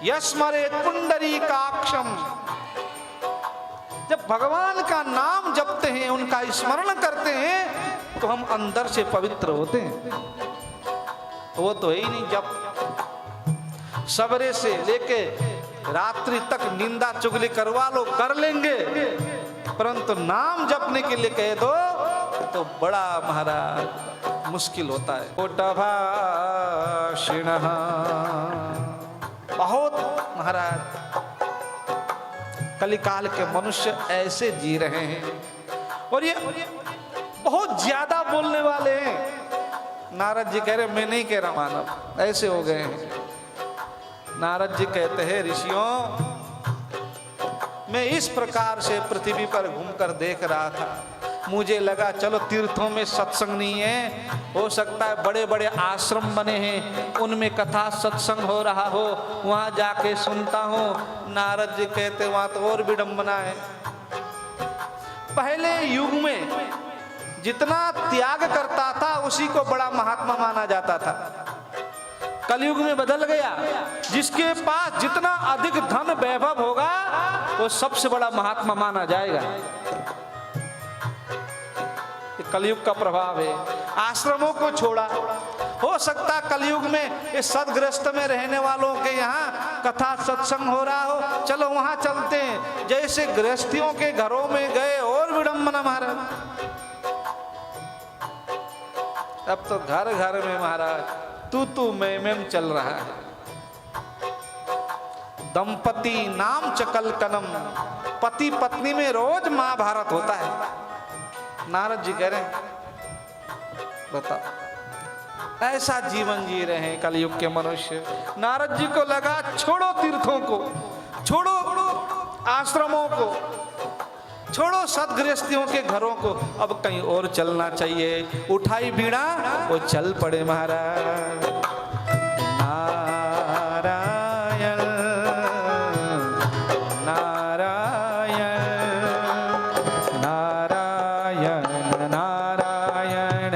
यस्मरे पुंडरीकाक्षम, जब भगवान का नाम जपते हैं, उनका स्मरण करते हैं, तो हम अंदर से पवित्र होते हैं। वो तो है ही नहीं। जब सवेरे से लेके रात्रि तक निंदा चुगली करवा लो, कर लेंगे, परंतु नाम जपने के लिए कह दो तो बड़ा महाराज मुश्किल होता है। कोटभाषिणः, बहुत महाराज कलिकाल के मनुष्य ऐसे जी रहे हैं और ये बहुत ज्यादा बोलने वाले हैं। नारद जी कह रहे मैं नहीं कह रहा मानव, ऐसे हो गए हैं। नारद जी कहते हैं ऋषियों, मैं इस प्रकार से पृथ्वी पर घूमकर देख रहा था, मुझे लगा चलो तीर्थों में सत्संग नहीं है, हो सकता है बड़े बड़े आश्रम बने हैं उनमें कथा सत्संग हो रहा हो, वहां जाके सुनता हूं। नारद जी कहते वहां तो और विडंबना है। पहले युग में जितना त्याग करता था उसी को बड़ा महात्मा माना जाता था। कलयुग में बदल गया, जिसके पास जितना अधिक धन वैभव होगा वो सबसे बड़ा महात्मा माना जाएगा। ये कलयुग का प्रभाव है। आश्रमों को छोड़ा, हो सकता कलयुग में इस सदगृहस्थ में रहने वालों के यहाँ कथा सत्संग हो रहा हो, चलो वहां चलते हैं। जैसे गृहस्थियों के घरों में गए और विडंबना महाराज। अब तो घर घर में महाराज तू मैं चल रहा है। दंपति नाम चकल कनम, पति पत्नी में रोज महाभारत होता है। नारद जी कह रहे हैं बताओ, ऐसा जीवन जी रहे हैं कलयुग के मनुष्य। नारद जी को लगा छोड़ो तीर्थों को, छोड़ो आश्रमों को, छोड़ो सदगृहस्थियों के घरों को, अब कहीं और चलना चाहिए। उठाई बीड़ा वो चल पड़े महाराज। नारायण नारायण नारायण नारायण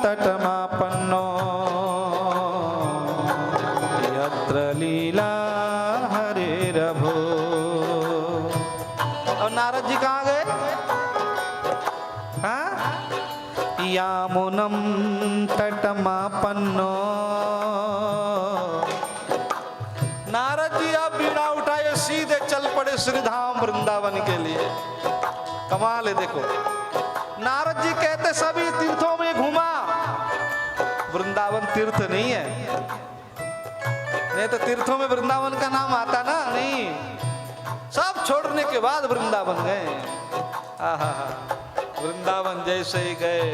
तटमापन्नो यत्र लीला हरिरभो। और नारद जी कहाँ गए? हाँ, यामुनम तटमापन्नो। नारद जी अब बीड़ा उठाए सीधे चल पड़े श्रीधाम वृंदावन के लिए। कमाल है देखो, नारद जी कहते सभी तीर्थों में घूमा, वृंदावन तीर्थ नहीं है। नहीं तो तीर्थों में वृंदावन का नाम आता ना, नहीं, सब छोड़ने के बाद वृंदावन गए। आहा, वृंदावन जैसे ही गए,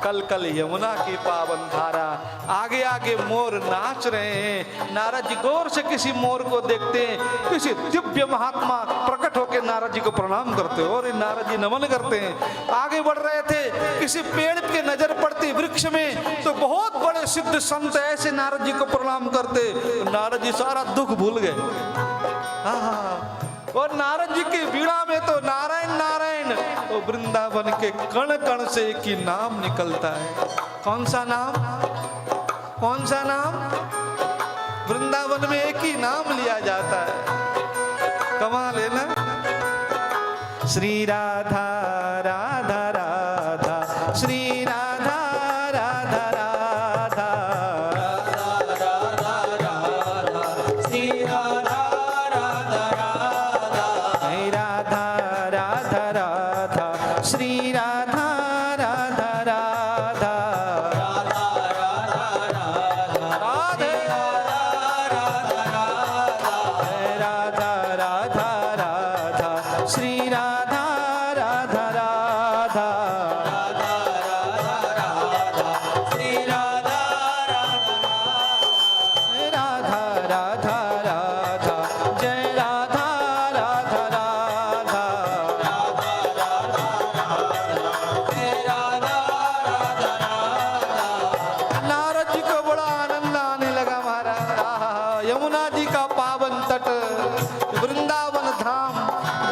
कल कल यमुना की पावन धारा, आगे आगे मोर नाच रहे हैं। नारद जी गौर से किसी मोर को देखते हैं, किसी दिव्य महात्मा प्रकट होकर नारद जी को प्रणाम करते हो और नारद जी नमन करते हैं। आगे बढ़ रहे थे, किसी पेड़ के नजर पड़ती वृक्ष में तो बहुत बड़े सिद्ध संत ऐसे नारद जी को प्रणाम करते, नारद जी सारा दुख भूल गए। और नारद जी की बीड़ा में तो नारायण नारायण, तो वृंदावन के कण कण से एक ही नाम निकलता है। कौन सा नाम? कौन सा नाम? वृंदावन में एक ही नाम लिया जाता है। कमाल है ना? श्री राधा राधा राधा, श्री राधा राधा राधा, श्री राधा राधा राधा, राधे राधा राधा राधा, श्री राधा राधा राधा, श्री राधा राधा राधा राधा, जय राधा राधा राधा। नारद जी को बड़ा आनंद आने लगा महाराज। यमुना जी का पावन तट, वृंदावन धाम,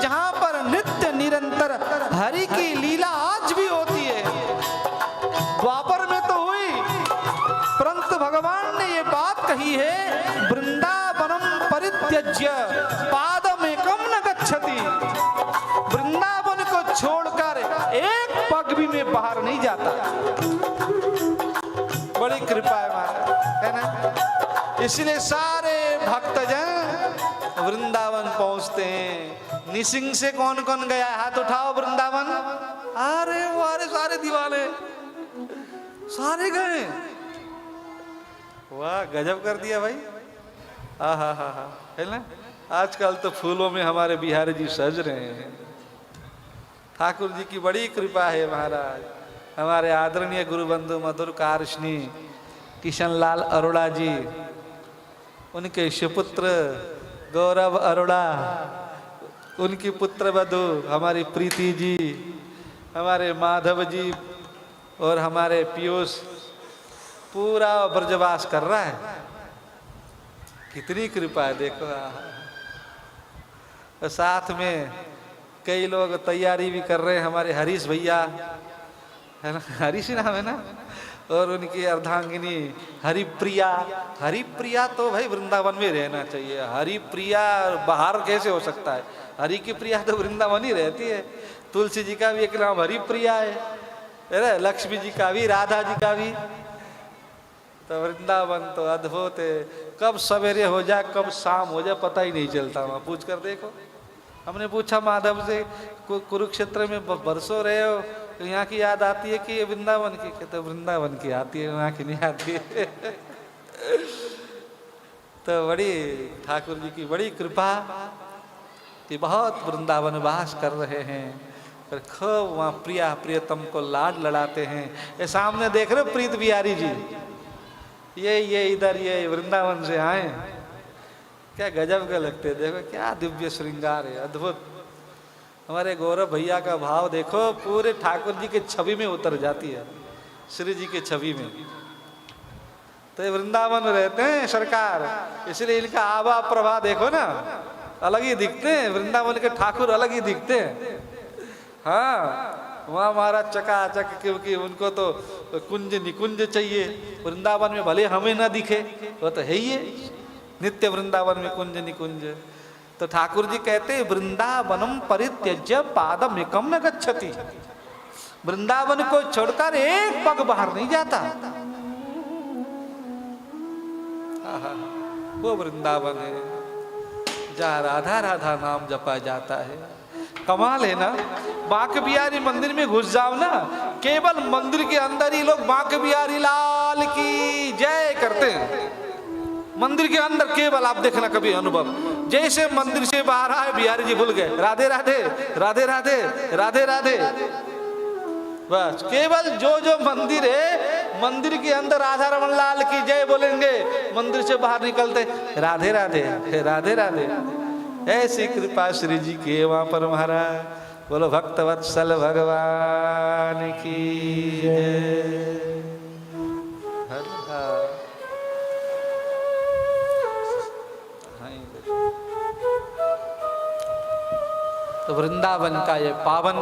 जहां पर नित्य निरंतर हरि की लीला आज भी होती है। द्वापर में तो हुई, परंतु भगवान ने ये बात कही है, वृंदावनम परित्यज्य पादमेकं न गच्छति। वृंदावन को छोड़कर एक पग भी मैं बाहर नहीं जाता। बड़ी कृपा है महाराज, है ना। इसलिए सारे भक्तजन वृंदावन पहुंचते हैं। निसिंग से कौन कौन गया, हाथ उठाओ वृंदावन। अरे वो अरे सारे दीवाने सारे गए। वाह गजब कर दिया भाई। हा है ना। आजकल तो फूलों में हमारे बिहारी जी सज रहे हैं। ठाकुर जी की बड़ी कृपा है महाराज। हमारे आदरणीय गुरु बंधु मधुर कार्षणी किशन लाल अरोड़ा जी, उनके सुपुत्र गौरव अरोड़ा, उनकी पुत्र वधु हमारी प्रीति जी, हमारे माधव जी और हमारे पीयूष, पूरा ब्रजवास कर रहा है। कितनी कृपा है देखो। और साथ में कई लोग तैयारी भी कर रहे हैं। हमारे हरीश भैया, है ना, हरीश नाम है ना, और उनकी अर्धांगिनी हरिप्रिया। हरिप्रिया तो भाई वृंदावन में रहना चाहिए। हरिप्रिया बाहर कैसे हो सकता है? हरि की प्रिया तो वृंदावन ही रहती है। तुलसी जी का भी एक नाम हरिप्रिया है, लक्ष्मी जी का भी, राधा जी का भी। तो वृंदावन तो अद्भुत है। कब सवेरे हो जाए कब शाम हो जाए पता ही नहीं चलता। वहाँ पूछ कर देखो। हमने पूछा माधव से, कुरुक्षेत्र में बरसों रहे हो, तो यहाँ की याद आती है कि वृंदावन की? कहते वृंदावन की आती है, वहाँ की नहीं आती है। तो बड़ी ठाकुर जी की बड़ी कृपा कि बहुत वृंदावन वास कर रहे हैं। पर खूब वहाँ प्रिया प्रियतम को लाड लड़ाते हैं। ये सामने देख रहे हो प्रीत बिहारी जी, ये इधर ये वृंदावन से आए। क्या गजब के लगते हैं। देखो क्या दिव्य श्रृंगार है, अद्भुत। हमारे गौरव भैया का भाव देखो, पूरे ठाकुर जी के छवि में उतर जाती है, श्री जी के छवि में। तो ये वृंदावन में रहते हैं सरकार, इसलिए इनका आभा प्रभा देखो ना, अलग ही दिखते हैं। वृंदावन के ठाकुर अलग ही दिखते हैं। हाँ वहाँ महाराज चकाचक, क्योंकि उनको तो कुंज निकुंज चाहिए। वृंदावन में भले हमें ना दिखे, वो तो है ही है, नित्य वृंदावन में कुंज निकुंज। तो ठाकुर जी कहते वृंदावनम परित्यज्य पादमेकं न गच्छति। वृंदावन को छोड़कर एक पग बाहर नहीं जाता। वो वृंदावन है जहाँ राधा राधा नाम जपा जाता है। कमाल है ना। बांके बिहारी मंदिर में घुस जाओ ना, केवल मंदिर के अंदर ही लोग बांके बिहारी लाल की जय करते हैं। मंदिर के अंदर केवल आप देखना कभी अनुभव, जैसे मंदिर से बाहर आए बिहारी जी भूल गए राधे राधे राधे राधे राधे राधे। बस केवल जो मंदिर है, मंदिर के अंदर राधा रमन लाल की जय बोलेंगे, मंदिर से बाहर निकलते राधे राधे राधे राधे। ऐसी कृपा श्री जी की वहां पर महाराज। बोलो भक्तवत्सल भगवान की जय। तो वृंदावन का ये पावन,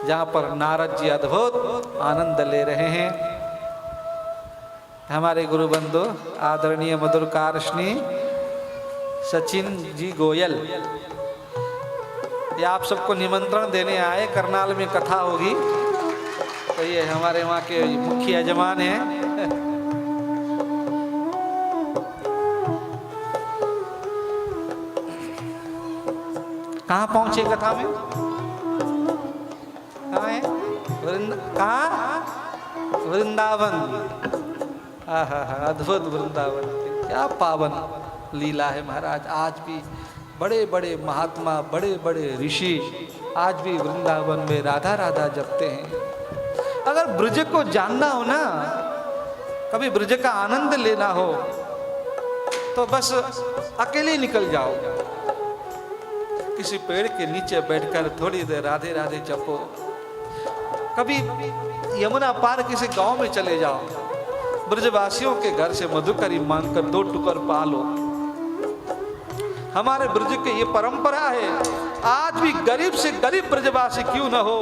जहाँ पर नारद जी अद्भुत आनंद ले रहे हैं। हमारे गुरु बंधु आदरणीय मधुर कार्षणी सचिन जी गोयल, ये आप सबको निमंत्रण देने आए। करनाल में कथा होगी, तो ये हमारे वहाँ के मुख्य यजमान हैं। कहाँ पहुंचे कथा में? कहाँ है? कहाँ? वृंदावन। अद्भुत वृंदावन, क्या पावन लीला है महाराज। आज भी बड़े बड़े महात्मा, बड़े बड़े ऋषि आज भी वृंदावन में राधा राधा जपते हैं। अगर ब्रज को जानना हो ना, कभी ब्रज का आनंद लेना हो, तो बस अकेले निकल जाओ, किसी पेड़ के नीचे बैठकर थोड़ी देर राधे राधे जपो। कभी यमुना पार किसी गांव में चले जाओ, ब्रजवासियों के घर से मधुकरी मांगकर 2 टुकर पालो। हमारे ब्रज की ये परंपरा है। आज भी गरीब से गरीब ब्रजवासी क्यों न हो,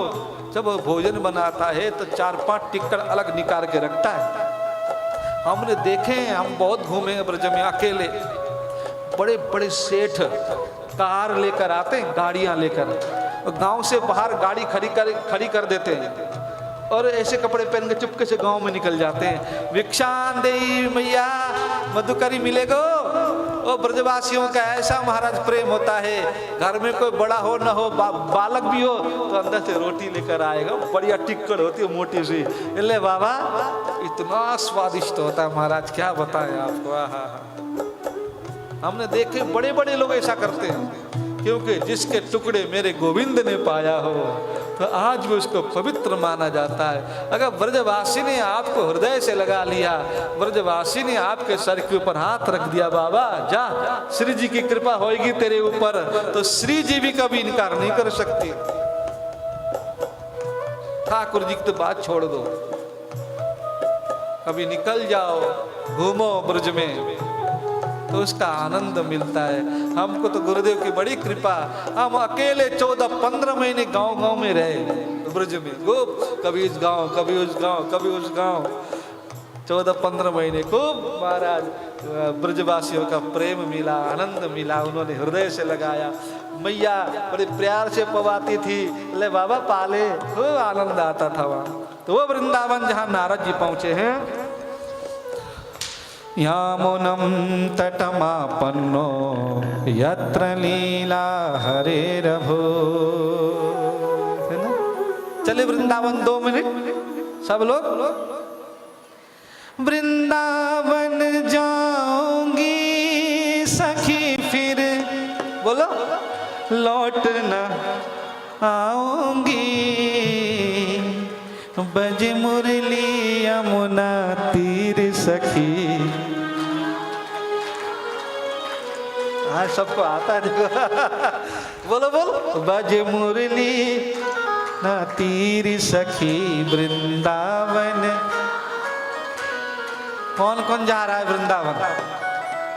जब वो भोजन बनाता है तो 4-5 टिक्कर अलग निकाल के रखता है। हमने देखे हैं, हम बहुत घूमे ब्रज में अकेले। बड़े बड़े सेठ कार लेकर आते हैं, गाड़ियां लेकर, और गांव से बाहर गाड़ी खड़ी कर देते हैं और ऐसे कपड़े पहन के चुपके से गांव में निकल जाते हैं। भिक्षान देई मैया मधुकरी मिलेगो। और ब्रजवासियों का ऐसा महाराज प्रेम होता है, घर में कोई बड़ा हो न हो, बालक भी हो तो अंदर से रोटी लेकर आएगा, बढ़िया टिक्कड़ होती है मोटी सी। ले बाबा इतना स्वादिष्ट होता है महाराज, क्या बताएं आपको। हमने देखे बड़े बड़े लोग ऐसा करते हैं, क्योंकि जिसके टुकड़े मेरे गोविंद ने पाया हो तो आज भी उसको पवित्र माना जाता है। अगर ब्रजवासी ने आपको हृदय से लगा लिया, ब्रजवासी ने आपके सर के ऊपर हाथ रख दिया, बाबा जा, श्री जी की कृपा होगी तेरे ऊपर, तो श्री जी भी कभी इनकार नहीं कर सकती। ठाकुर जी की तो बात छोड़ दो, कभी निकल जाओ, घूमो ब्रज में, तो उसका आनंद मिलता है। हमको तो गुरुदेव की बड़ी कृपा, हम अकेले 14-15 महीने गांव में रहे ब्रज में, खूब कभी इस गांव, कभी उस गांव, कभी उस गांव, 14-15 महीने खूब महाराज ब्रजवासियों का प्रेम मिला, आनंद मिला, उन्होंने हृदय से लगाया। मैया बड़े प्यार से पवाती थी, ले बाबा पाले, खूब आनंद आता था वहाँ। तो वो वृंदावन जहाँ नारद जी पहुंचे हैं, यामुनं तटमापन्नो यत्र लीला हरेरभो, है ना। चले वृंदावन 2 मिनट सब लोग। वृंदावन जाऊंगी सखी फिर, बोलो, लौट न आऊंगी, बज मुरली यमुना तीर सखी। हाँ सबको आता है बोलो बोलो, बज मुरली ना तीर सखी वृंदावन। कौन कौन जा रहा है वृंदावन?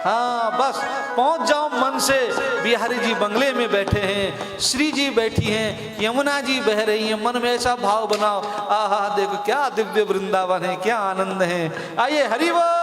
हाँ बस पहुंच जाओ मन से। बिहारी जी बंगले में बैठे हैं, श्री जी बैठी हैं, यमुना जी बह रही हैं, मन में ऐसा भाव बनाओ, आहा देखो क्या दिव्य वृंदावन है, क्या आनंद है। आइए हरि बोल।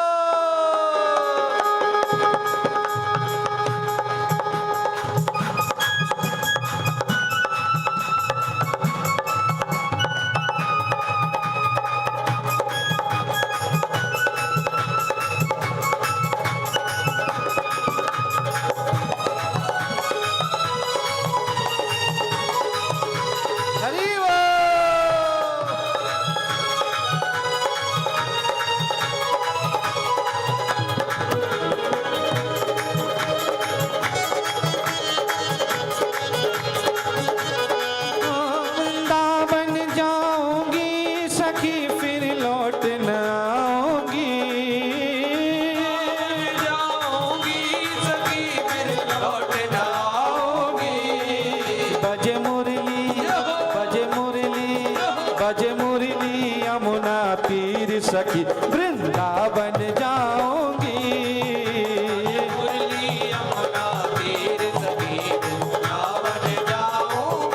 सखी वृंदावन जाऊंगी, मुरली यमुना तीर सखी वृंदावन जाऊंगी,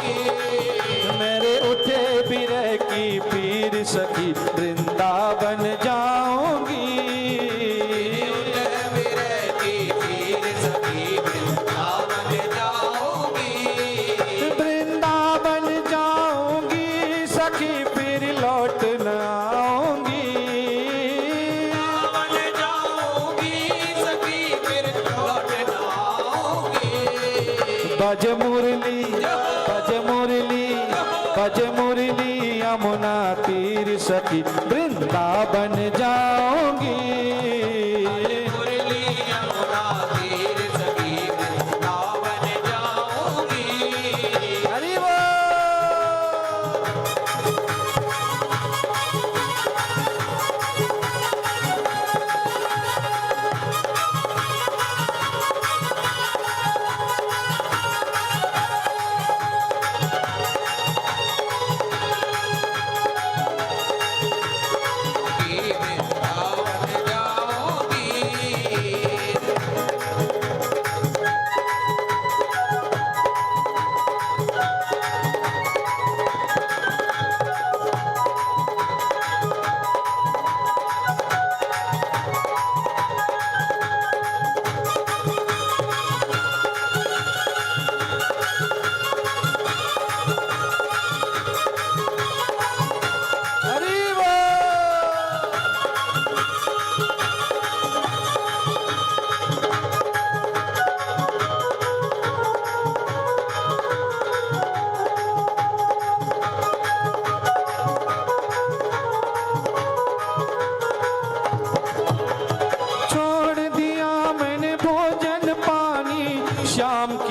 मेरे उठे बिरह की पीर सखी वृंदावन जाऊंगी, उठे बिरह की पीर सखी वृंदावन जाऊंगी, वृंदावन जाऊंगी सखी फिर लौट न बज मुरली बज मुरली बज मुरली यमुना तीर सखी वृंदावन जाऊंगी, मुरली यमुना तीर सखी वृंदावन जाऊंगी। हरि बोल।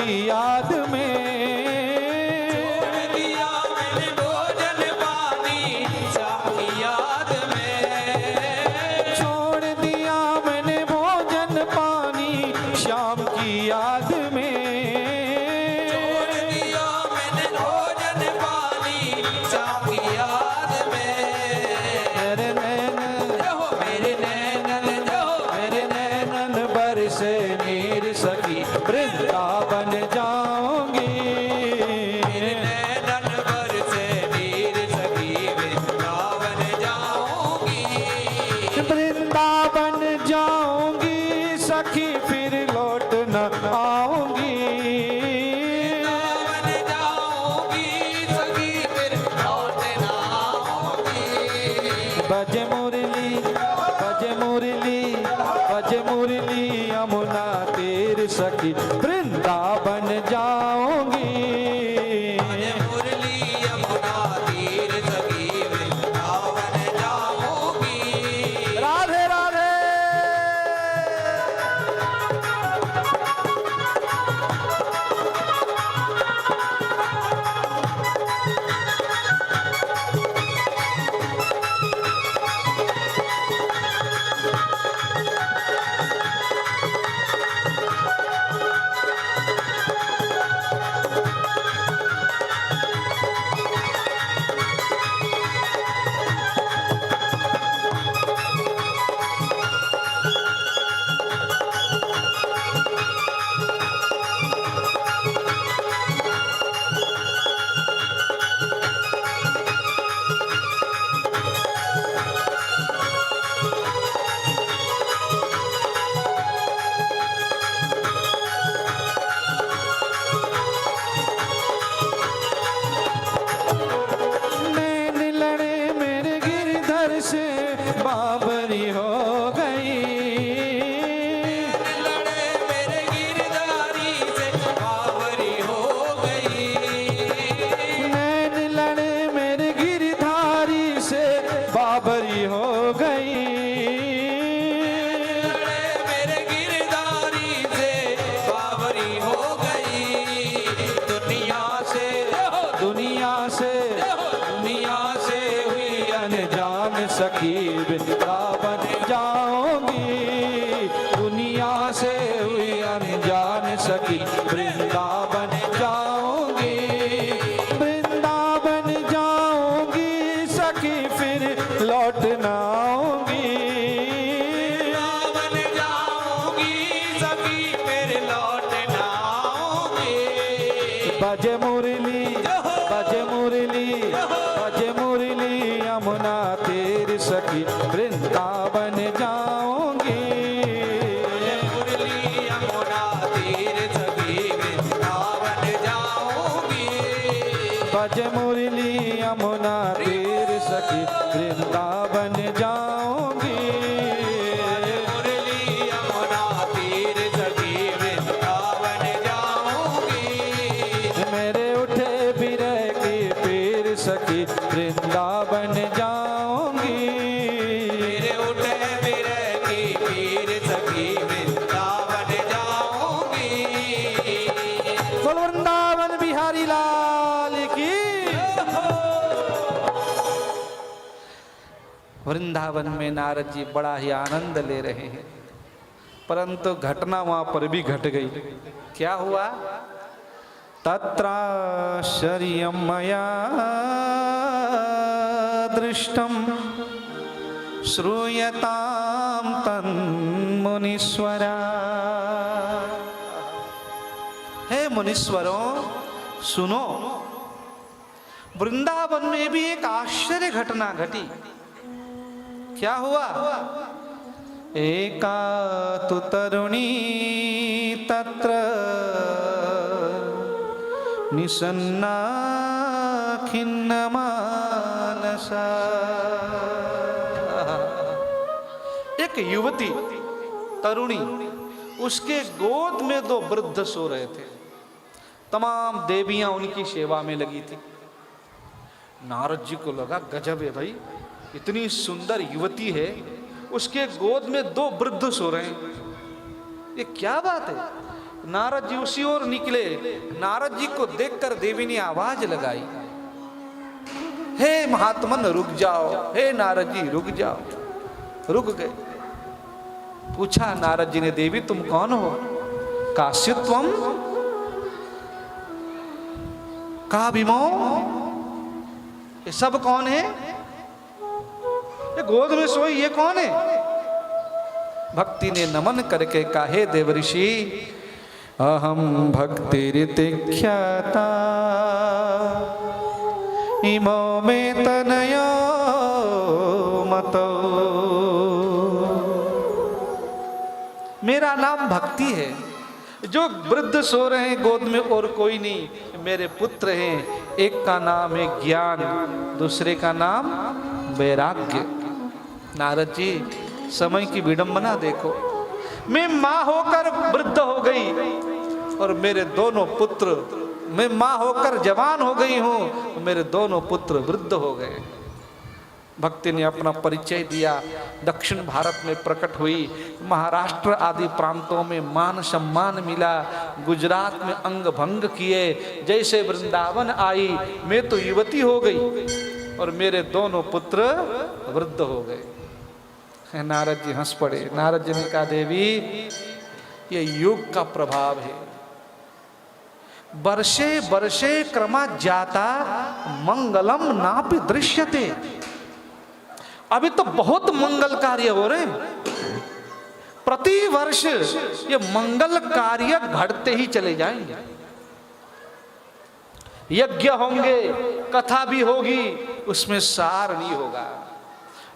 की याद में, छोड़ दिया मैंने भोजन पानी श्याम की याद में, छोड़ दिया मैंने भोजन पानी श्याम की याद में, छोड़ दिया मैंने भोजन पानी श्याम की याद में। मेरे नैनन जय हो मेरे नैनन, जय हो मेरे नैनन बरसे नीर सखी वृंदावन जाऊंगी, मेरे नैनन बरसे नीर सखी वृंदावन जाऊंगी, वृंदावन जाऊंगी सखी फिर लौट न आऊंगी, वृंदावन जाऊंगी सखी फिर लौट ना आऊंगी। बज मुरली बज मुरली बज मुरली यमुना तीर सखी वृंदावन जाऊंगी, मुरली यमुना तीर सखी वृंदावन जाऊंगी। राधे राधे। नैन लड़े मेरे गिरधर से बाबरी हो गई, लड़े मेरे गिरधारी से बावरी हो गई, नैन लड़े मेरे गिरधारी से बाबरी हो गई, लड़े मेरे गिरधारी से बावरी हो गई। दुनिया से दुनिया से दुनिया से हुई अनजान सखी वृंदावन जाऊंगी, दुनिया से हुई अनजान सखी वृंदावन जाऊंगी, वृंदावन जाऊंगी सखी फिर लौट न आऊंगी, वृंदावन जाऊंगी सखी फिर लौट ना आऊंगी। बज मुरली बज मुरली बज मुरली यमुना तीर सखी वृंदावन जाऊंगी, मुरली यमुना तीर सखी वृंदावन जाऊंगी, बज मुरली यमुना तीर सखी वृंदावन जाऊंगी, मुरली यमुना तीर सखी वृंदावन जाऊंगी, मेरे उठे बिरह की पीर सखी वृंदावन जाऊंगी, मेरे उठे बिरह की पीर सखी वृंदावन जाऊंगी। बोल वृंदावन बिहारी लाल की। वृंदावन में नारद जी बड़ा ही आनंद ले रहे हैं, परंतु घटना वहां पर भी घट गई। क्या हुआ? तत्राश्चर्यं मया दृष्टं श्रूयतां तन्मुनीश्वरा। हे मुनीश्वरों सुनो, वृंदावन में भी एक आश्चर्य घटना घटी। क्या हुआ? एका तु तरुणी तत्र निसन्ना खिन्नमानसा। एक युवती तरुणी, उसके गोद में दो वृद्ध सो रहे थे। तमाम देवियां उनकी सेवा में लगी थी। नारद जी को लगा गजब है भाई, इतनी सुंदर युवती है, उसके गोद में दो वृद्ध सो रहे हैं, ये क्या बात है? नारद जी उसी ओर निकले। नारद जी को देखकर देवी ने आवाज लगाई, हे महात्मन रुक जाओ, हे नारद जी रुक जाओ। रुक गए। पूछा नारद जी ने, देवी तुम कौन हो? काश्यत्वम का भीमो, ये सब कौन है? ये गोद में सोई ये कौन है? भक्ति ने नमन करके कहा, हे देवऋषि अहम भक्तिरिति ख्याता इमो में तनयो मतो। मेरा नाम भक्ति है। जो वृद्ध सो रहे हैं गोद में और कोई नहीं, मेरे पुत्र हैं। एक का नाम है ज्ञान, दूसरे का नाम वैराग्य। नारद जी समय की विडंबना देखो, मैं मां होकर वृद्ध हो गई और मेरे दोनों पुत्र, मैं मां होकर जवान हो गई हूं, मेरे दोनों पुत्र वृद्ध हो गए। भक्ति ने अपना परिचय दिया। दक्षिण भारत में प्रकट हुई, महाराष्ट्र आदि प्रांतों में मान सम्मान मिला, गुजरात में अंग भंग किए। जैसे वृंदावन आई, मैं तो युवती हो गई और मेरे दोनों पुत्र वृद्ध हो गए। नारद जी हंस पड़े। नारद जी ने कहा, देवी ये युग का प्रभाव है। वर्षे वर्षे क्रमा जाता मंगलम नापि दृश्यते। अभी तो बहुत मंगल कार्य हो रहे हैं, प्रति वर्ष ये मंगल कार्य घटते ही चले जाएंगे। यज्ञ होंगे, कथा भी होगी, उसमें सार नहीं होगा।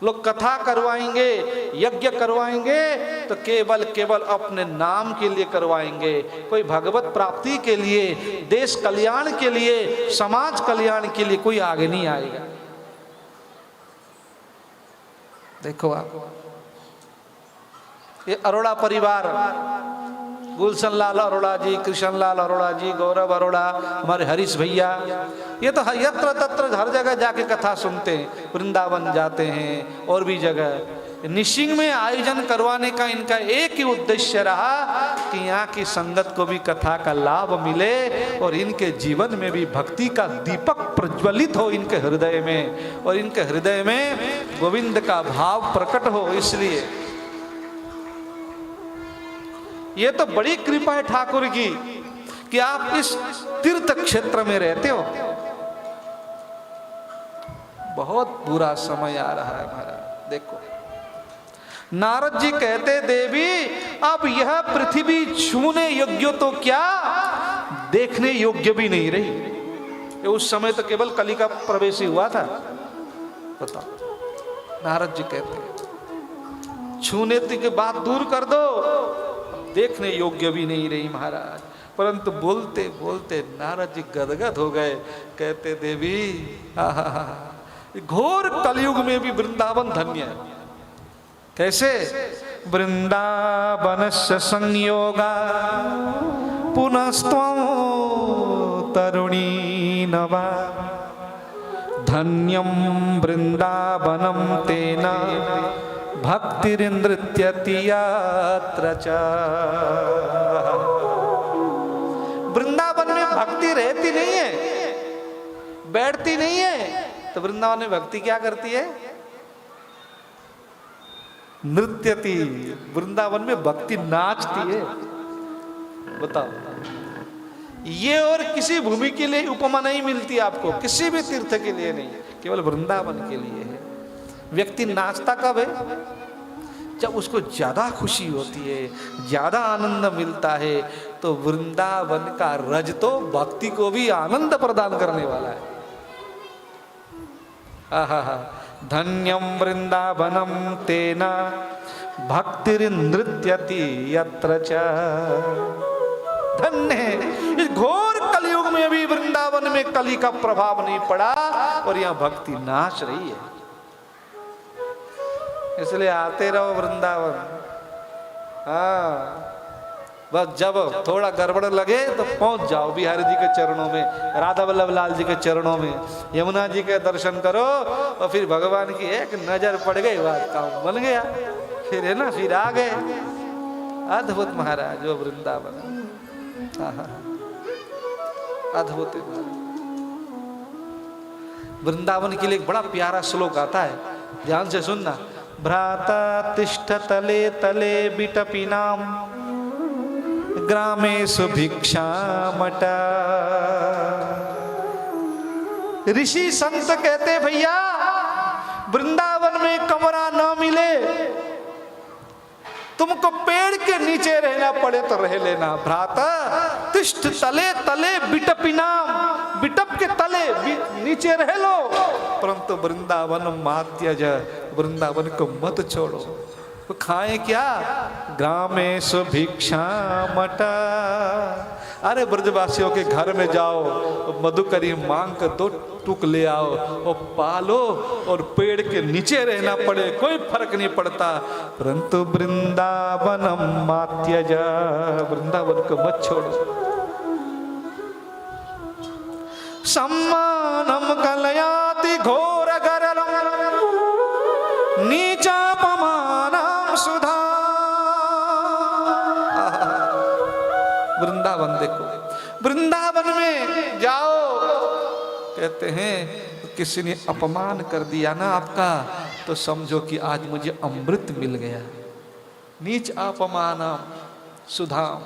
लोग कथा करवाएंगे, यज्ञ करवाएंगे तो केवल केवल अपने नाम के लिए करवाएंगे। कोई भगवत प्राप्ति के लिए, देश कल्याण के लिए, समाज कल्याण के लिए कोई आगे नहीं आएगा। देखो आप, ये अरोड़ा परिवार, गुलशन लाल अरोड़ा जी, कृष्ण लाल अरोड़ा जी, गौरव अरोड़ा, हमारे हरीश भैया, ये तो यत्र तत्र हर जगह जाके कथा सुनते हैं। वृंदावन जाते हैं और भी जगह। निशिंग में आयोजन करवाने का इनका एक ही उद्देश्य रहा कि यहाँ की संगत को भी कथा का लाभ मिले और इनके जीवन में भी भक्ति का दीपक प्रज्वलित हो इनके हृदय में, और इनके हृदय में गोविंद का भाव प्रकट हो। इसलिए ये तो बड़ी कृपा है ठाकुर की कि आप इस तीर्थ क्षेत्र में रहते हो। बहुत बुरा समय आ रहा है महाराज। देखो नारद जी कहते, देवी अब यह पृथ्वी छूने योग्य तो क्या, देखने योग्य भी नहीं रही। उस समय तो केवल कली का प्रवेश ही हुआ था। बताओ, नारद जी कहते छूने की बात दूर कर दो, देखने योग्य भी नहीं रही महाराज। परंतु बोलते बोलते नारद जी गदगद हो गए। कहते, देवी घोर कलयुग में भी वृंदावन धन्य है। कैसे? वृंदावनस्य संयोगा पुनस्त्वं तरुणी नवा, धन्यं वृंदावनं तेन भक्तिर्नृत्यति यत्र च। वृंदावन में भक्ति रहती नहीं है, बैठती नहीं है, तो वृंदावन में भक्ति क्या करती है? नृत्यति। वृंदावन में भक्ति नाचती है। बताओ, ये और किसी भूमि के लिए उपमा नहीं मिलती आपको, किसी भी तीर्थ के लिए नहीं, केवल वृंदावन के लिए है। व्यक्ति नाचता कब है? जब उसको ज्यादा खुशी होती है, ज्यादा आनंद मिलता है। तो वृंदावन का रज तो भक्ति को भी आनंद प्रदान करने वाला है। आहा, धन्यम वृंदावनम तेना भक्तिर्नृत्यति यत्र च। धन्य है, इस घोर कलयुग में भी वृंदावन में कली का प्रभाव नहीं पड़ा और यहाँ भक्ति नाच रही है। इसलिए आते रहो वृंदावन। हाँ, बस जब थोड़ा गड़बड़ लगे तो पहुंच जाओ बिहारी जी के चरणों में, राधा वल्लभ लाल जी के चरणों में, यमुना जी के दर्शन करो और फिर भगवान की एक नजर पड़ गई, बात काम बन गया। फिर है ना, फिर आ गए। अद्भुत महाराज वो वृंदावन। अद्भुत है। वृंदावन के लिए एक बड़ा प्यारा श्लोक आता है, ध्यान से सुनना। भ्राता तिष्ठ तले तले बिटपिनाम ग्रामेषु भिक्षामटा। ऋषि संत कहते भैया वृंदावन में कमरा न मिले, तुमको पेड़ के नीचे रहना पड़े तो रह लेना। भ्राता तिष्ठ तले तले बिटपिनाम, बिटप के तले नीचे रह लो, परंतु वृंदावन मात्यज, वृंदावन को मत छोड़ो। तो खाएं क्या? ग्रामेषु भिक्षामटा। अरे ब्रजवासियों के घर में जाओ, मधुकरी मांग कर 2 टुक ले आओ और पालो, और पेड़ के नीचे रहना पड़े कोई फर्क नहीं पड़ता, परंतु वृंदावनम मात्यज, वृंदावन को मत छोड़ो। सम्मानम कलयाति घोर गरलम नीचापमानम सुधा। वृंदावन देखो, वृंदावन में जाओ, कहते हैं किसी ने अपमान कर दिया ना आपका, तो समझो कि आज मुझे अमृत मिल गया। नीच अपमानम सुधाम।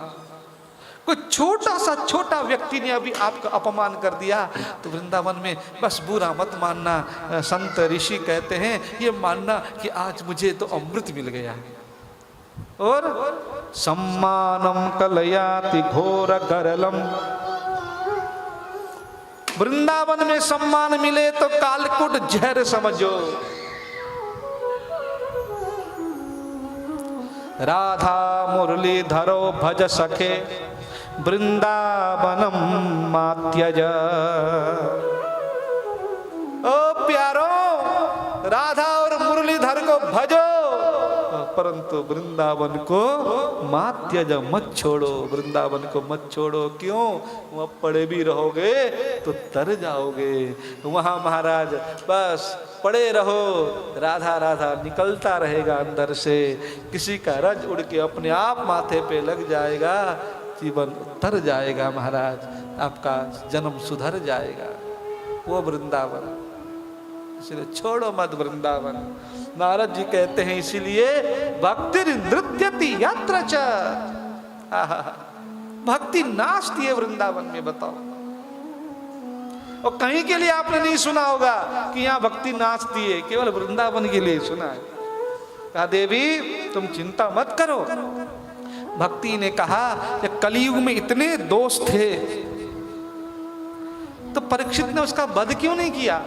कोई छोटा सा छोटा व्यक्ति ने अभी आपका अपमान कर दिया तो वृंदावन में बस बुरा मत मानना। संत ऋषि कहते हैं ये मानना कि आज मुझे तो अमृत मिल गया। और सम्मानम कलयाति घोर गरलम, वृंदावन में सम्मान मिले तो कालकुट जहर समझो। राधा मुरली धरो भज सखे वृंदावनम मात्यज। ओ प्यारो, राधा और मुरलीधर को भजो, परंतु वृंदावन को मात्यज, मत छोड़ो, वृंदावन को मत छोड़ो। क्यों? वहां पड़े भी रहोगे तो तर जाओगे। वहां महाराज बस पड़े रहो, राधा राधा निकलता रहेगा अंदर से। किसी का रज उड़ के अपने आप माथे पे लग जाएगा, जीवन उतर जाएगा महाराज, आपका जन्म सुधर जाएगा। वो वृंदावन, इसलिए छोड़ो मत वृंदावन। नारद जी कहते हैं इसीलिए भक्ति नृत्यति यत्र च। भक्ति नाचती है वृंदावन में, बताओ। और कहीं के लिए आपने नहीं सुना होगा कि यहाँ भक्ति नाचती है, केवल वृंदावन के लिए सुना है। कहा देवी तुम चिंता मत करो। भक्ति ने कहा कि कलयुग में इतने दोष थे तो परीक्षित ने उसका वध क्यों नहीं किया?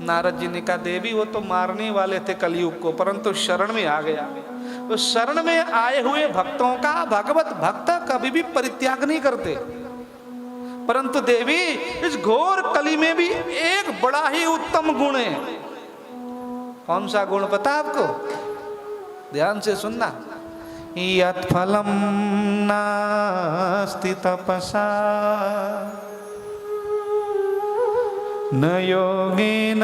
नारद जी ने कहा देवी वो तो मारने वाले थे कलयुग को, परंतु शरण में आ गया। तो शरण में आए हुए भक्तों का भगवत भक्त कभी भी परित्याग नहीं करते। परंतु देवी इस घोर कली में भी एक बड़ा ही उत्तम गुण है। कौन सा गुण पता आपको? ध्यान से सुनना। यत् फलम नास्ति तपसा न योगेन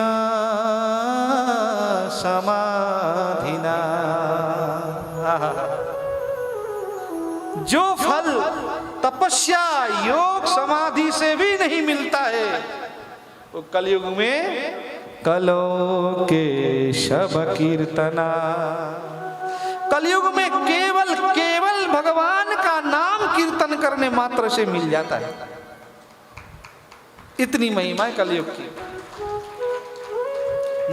समाधिना। जो फल तपस्या योग समाधि से भी नहीं मिलता है वो कलयुग में कलो केशव कीर्तना। कलयुग में केवल केवल भगवान का नाम कीर्तन करने मात्र से मिल जाता है। इतनी महिमा है कलयुग की।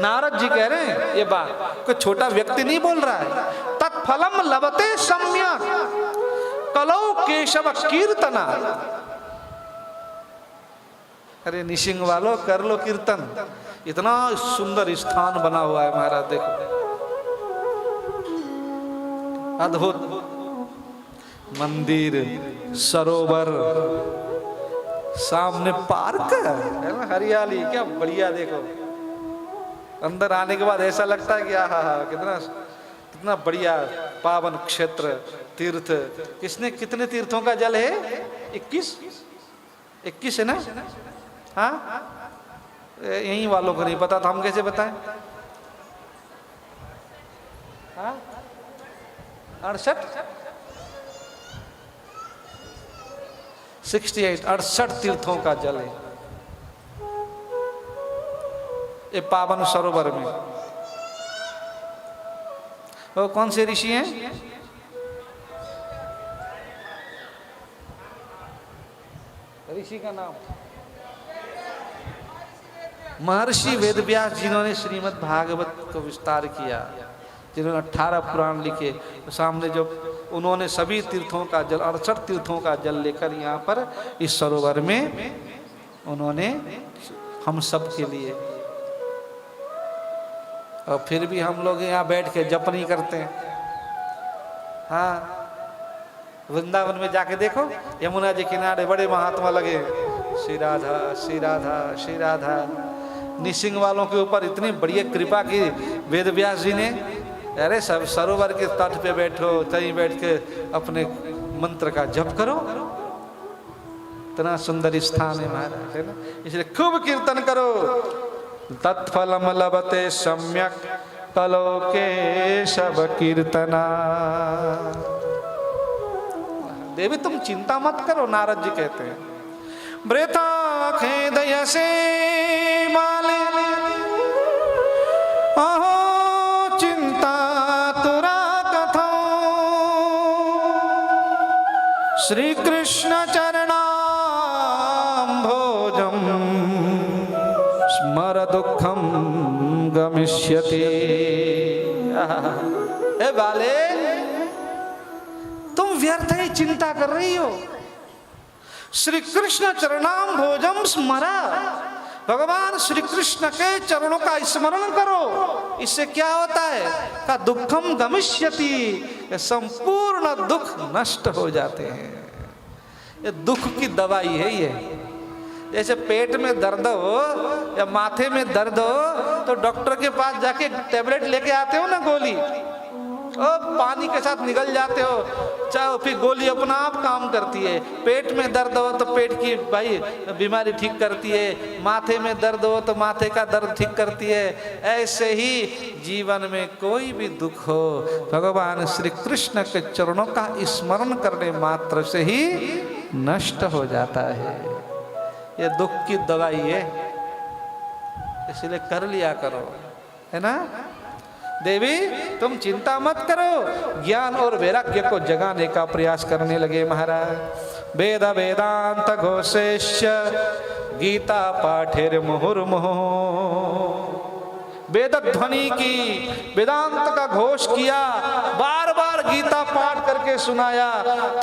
नारद जी कह रहे हैं ये बात, कोई छोटा व्यक्ति नहीं बोल रहा है। तत्फलम लभते सम्यक कलौ केशव कीर्तना। अरे निशिंग वालों कर लो कीर्तन। इतना सुंदर स्थान बना हुआ है महाराज, देखो अद्भुत मंदिर, सरोवर, सामने पार्क है ना, हरियाली, क्या बढ़िया। देखो अंदर आने के बाद ऐसा लगता है कि आहा कितना कितना बढ़िया पावन क्षेत्र, तीर्थ। कितने तीर्थों का जल है? 21 है ना? हाँ, यहीं वालों को नहीं पता था, हम कैसे बताएं? हाँ 68 68 68 तीर्थों का जल है ये पावन सरोवर में। वो कौन से ऋषि हैं? ऋषि का नाम महर्षि वेदव्यास, जिन्होंने श्रीमद् भागवत को विस्तार किया, जिन्होंने 18 पुराण लिखे। तो सामने जो उन्होंने सभी तीर्थों का जल 68 तीर्थों का जल लेकर यहाँ पर इस सरोवर में उन्होंने हम सब के लिए, और फिर भी हम लोग यहाँ बैठ के जप नहीं करते हैं। हाँ, वृंदावन में जाके देखो, यमुना जी किनारे बड़े महात्मा लगे, श्री राधा श्री राधा श्री राधा। निसिंग वालों के ऊपर इतनी बढ़िया कृपा की वेदव्यास जी ने, अरे सब सरोवर के तट पे बैठो, कहीं बैठ के अपने मंत्र का जप करो। इतना सुंदर स्थान है महाराज, है ना? इसलिए खूब कीर्तन करो। तत्फलम लभते सम्यक कलो केशव कीर्तना। देवी तुम चिंता मत करो, नारद जी कहते हैं। वृथा खेदयसे माले अहो चिंता तुरा कथो श्री कृष्ण चरणाम्भोजम स्मर दुखम गमिष्यति। ए बाले, तुम व्यर्थ ही चिंता कर रही हो। श्री कृष्ण चरणाम भोजम स्मरा, भगवान श्री कृष्ण के चरणों का स्मरण करो। इससे क्या होता है? का दुखम गमिष्यति, संपूर्ण दुख नष्ट हो जाते हैं। ये दुख की दवाई है ये। जैसे पेट में दर्द हो या माथे में दर्द हो तो डॉक्टर के पास जाके टेबलेट लेके आते हो ना, गोली, और पानी के साथ निगल जाते हो, चाहे फिर गोली अपना आप काम करती है। पेट में दर्द हो तो पेट की भाई बीमारी ठीक करती है, माथे में दर्द हो तो माथे का दर्द ठीक करती है। ऐसे ही जीवन में कोई भी दुख हो, भगवान श्री कृष्ण के चरणों का स्मरण करने मात्र से ही नष्ट हो जाता है। ये दुख की दवाई है, इसलिए कर लिया करो, है ना? देवी तुम चिंता मत करो, ज्ञान और वैराग्य को जगाने का प्रयास करने लगे महाराज। वेद वेदांत घोषेश्य गीता पाठेर मुहुर्मुहु। वेद ध्वनि की, वेदांत का घोष किया, बार बार गीता पाठ करके सुनाया।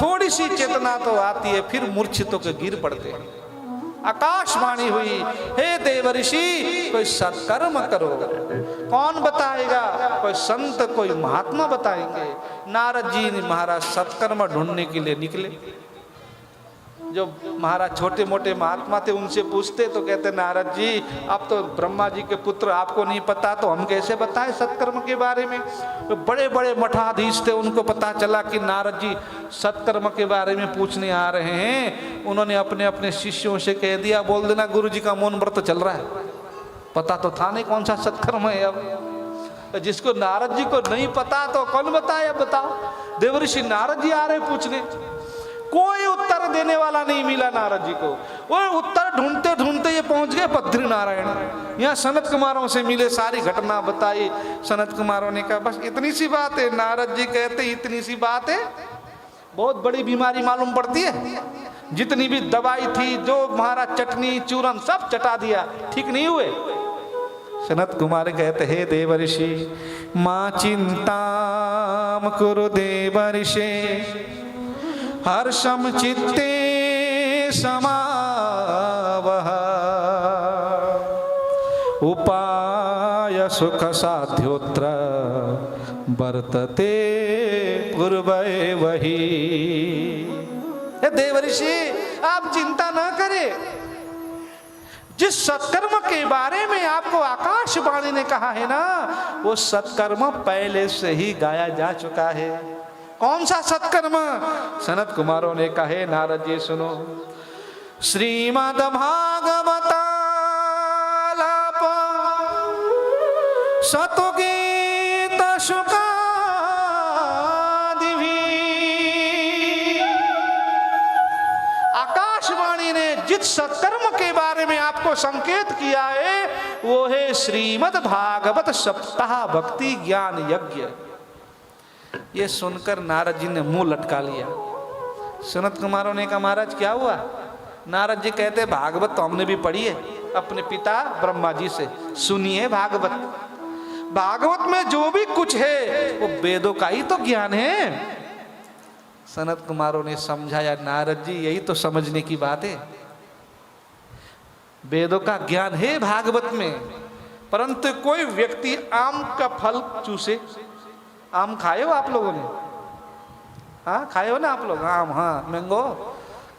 थोड़ी सी चेतना तो आती है, फिर मूर्छितों के गिर पड़ते हैं। आकाशवाणी हुई, हे देवर्षि कोई सत्कर्म करो। कौन बताएगा? कोई संत, कोई महात्मा बताएंगे। नारद जी महाराज सत्कर्म ढूंढने के लिए निकले। जो महाराज छोटे मोटे महात्मा थे उनसे पूछते तो कहते नारद जी आप तो ब्रह्मा जी के पुत्र, आपको नहीं पता तो हम कैसे बताएं सत्कर्म के बारे में। तो बड़े बड़े मठाधीश थे, उनको पता चला कि नारद जी सत्कर्म के बारे में पूछने आ रहे हैं। उन्होंने अपने अपने शिष्यों से कह दिया, बोल देना गुरु जी का मौन व्रत चल रहा है। पता तो था नहीं कौन सा सत्कर्म है। अब जिसको नारद जी को नहीं पता तो कौन बताए? अब बताओ, देवर्षि नारद जी आ रहे पूछने, कोई उत्तर देने वाला नहीं मिला नारद जी को। वो उत्तर ढूंढते ढूंढते ये पहुंच गए बद्री नारायण। यहाँ सनत कुमारों से मिले, सारी घटना बताई। सनत कुमारों ने कहा बस इतनी सी बात है। नारद जी कहते इतनी सी बात है, बहुत बड़ी बीमारी मालूम पड़ती है। जितनी भी दवाई थी, जो महाराज चटनी चूरन सब चटा दिया, ठीक नहीं हुए। सनत कुमार कहते हे देवर्षि मां चिंताम कुरु देवर्षे हर्षम चित्ते समावह उपाय सुख साध्योत्र वर्तते पूर्वै वही। देवर्षि आप चिंता न करें, जिस सत्कर्म के बारे में आपको आकाशवाणी ने कहा है ना, वो सत्कर्म पहले से ही गाया जा चुका है। कौन सा सत्कर्म? सनत कुमारों ने कहे नारद जी सुनो, श्रीमद् भागवतालाप सतुगीत शुकादिभिः जिस सत्कर्म के बारे में आपको संकेत किया है वो है श्रीमद् भागवत सप्ताह भक्ति ज्ञान यज्ञ। ये सुनकर नारद जी ने मुंह लटका लिया। सनत कुमारों ने कहा महाराज क्या हुआ? नारद जी कहते भागवत तो हमने भी पढ़ी है अपने पिता ब्रह्मा जी से, सुनिए भागवत। भागवत में जो भी कुछ है वो वेदों का ही तो ज्ञान है। सनत कुमारों ने समझाया नारद जी यही तो समझने की बात है, वेदों का ज्ञान है भागवत में, परंतु कोई व्यक्ति आम का फल चूसे। आम खाए हो आप लोगों ने? हाँ खाए हो ना आप लोग आम? हाँ मैंगो,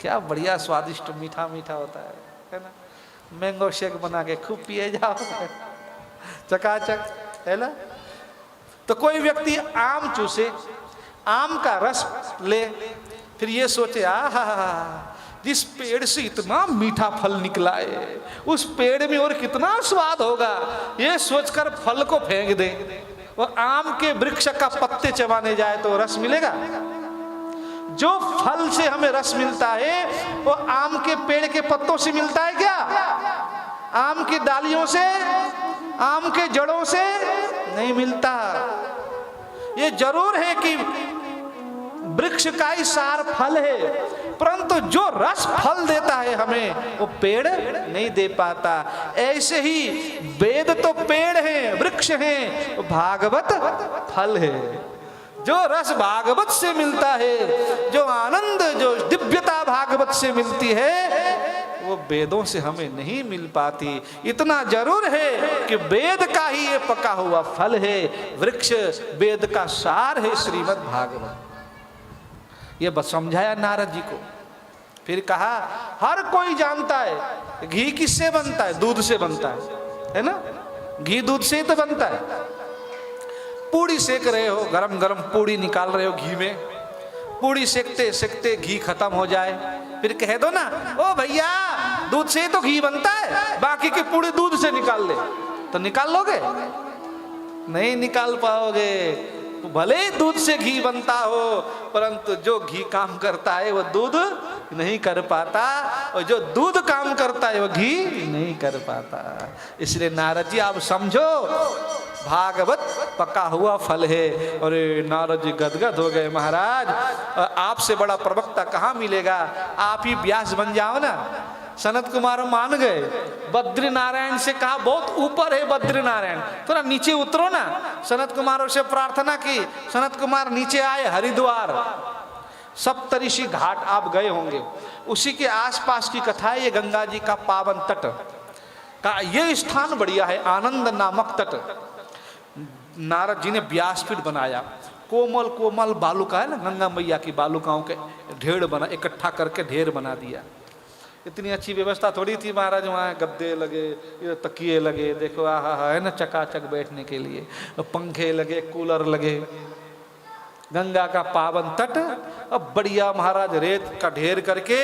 क्या बढ़िया स्वादिष्ट मीठा मीठा होता है ना? मैंगो शेक बना के खूब पिए जाओ चकाचक, है ना? तो कोई व्यक्ति आम चूसे, आम का रस ले, फिर ये सोचे आहा जिस पेड़ से इतना मीठा फल निकला है उस पेड़ में और कितना स्वाद होगा, ये सोचकर फल को फेंक दे और आम के वृक्ष का पत्ते चबाने जाए तो रस मिलेगा? जो फल से हमें रस मिलता है वो आम के पेड़ के पत्तों से मिलता है क्या? आम की डालियों से, आम के जड़ों से नहीं मिलता। ये जरूर है कि वृक्ष का ही सार फल है, परंतु जो रस फल देता है हमें वो पेड़ नहीं दे पाता। ऐसे ही वेद तो पेड़ हैं, वृक्ष हैं, भागवत फल है। जो रस भागवत से मिलता है, जो आनंद, जो दिव्यता भागवत से मिलती है वो वेदों से हमें नहीं मिल पाती। इतना जरूर है कि वेद का ही ये पका हुआ फल है, वृक्ष वेद का सार है श्रीमद् भागवत। ये बस समझाया नारद जी को। फिर कहा हर कोई जानता है घी किससे बनता है? दूध से बनता है ना? घी दूध से ही तो बनता है। पूड़ी सेक रहे हो, गरम गरम पूड़ी निकाल रहे हो घी में, पूड़ी सेकते सेकते घी खत्म हो जाए, फिर कह दो ना ओ भैया दूध से ही तो घी बनता है, बाकी की पूड़ी दूध से निकाल ले, तो निकाल लोगे? नहीं निकाल पाओगे। भले ही दूध से घी बनता हो, परंतु जो घी काम करता है वो दूध नहीं कर पाता, और जो दूध काम करता है वो घी नहीं कर पाता। इसलिए नारद जी आप समझो भागवत पका हुआ फल है। और नारद जी गदगद हो गए, महाराज आपसे बड़ा प्रवक्ता कहाँ मिलेगा, आप ही व्यास बन जाओ ना। सनत कुमार मान गए। बद्री नारायण से कहा बहुत ऊपर है बद्री नारायण, थोड़ा नीचे उतरो ना। सनत कुमारों से प्रार्थना की, सनत कुमार नीचे आए। हरिद्वार सप्तऋषि घाट आप गए होंगे, उसी के आसपास की कथा है ये। गंगा जी का पावन तट का ये स्थान बढ़िया है, आनंद नामक तट। नारद जी ने व्यासपीठ बनाया, कोमल कोमल बालुका है ना, गंगा मैया की बालुकाओं के ढेर बना, इकट्ठा करके ढेर बना दिया। इतनी अच्छी व्यवस्था थोड़ी थी महाराज, वहाँ गद्दे लगे, ये तकिए लगे, देखो आहा है ना, चकाचक बैठने के लिए, पंखे लगे, कूलर लगे। गंगा का पावन तट, अब बढ़िया महाराज रेत का ढेर करके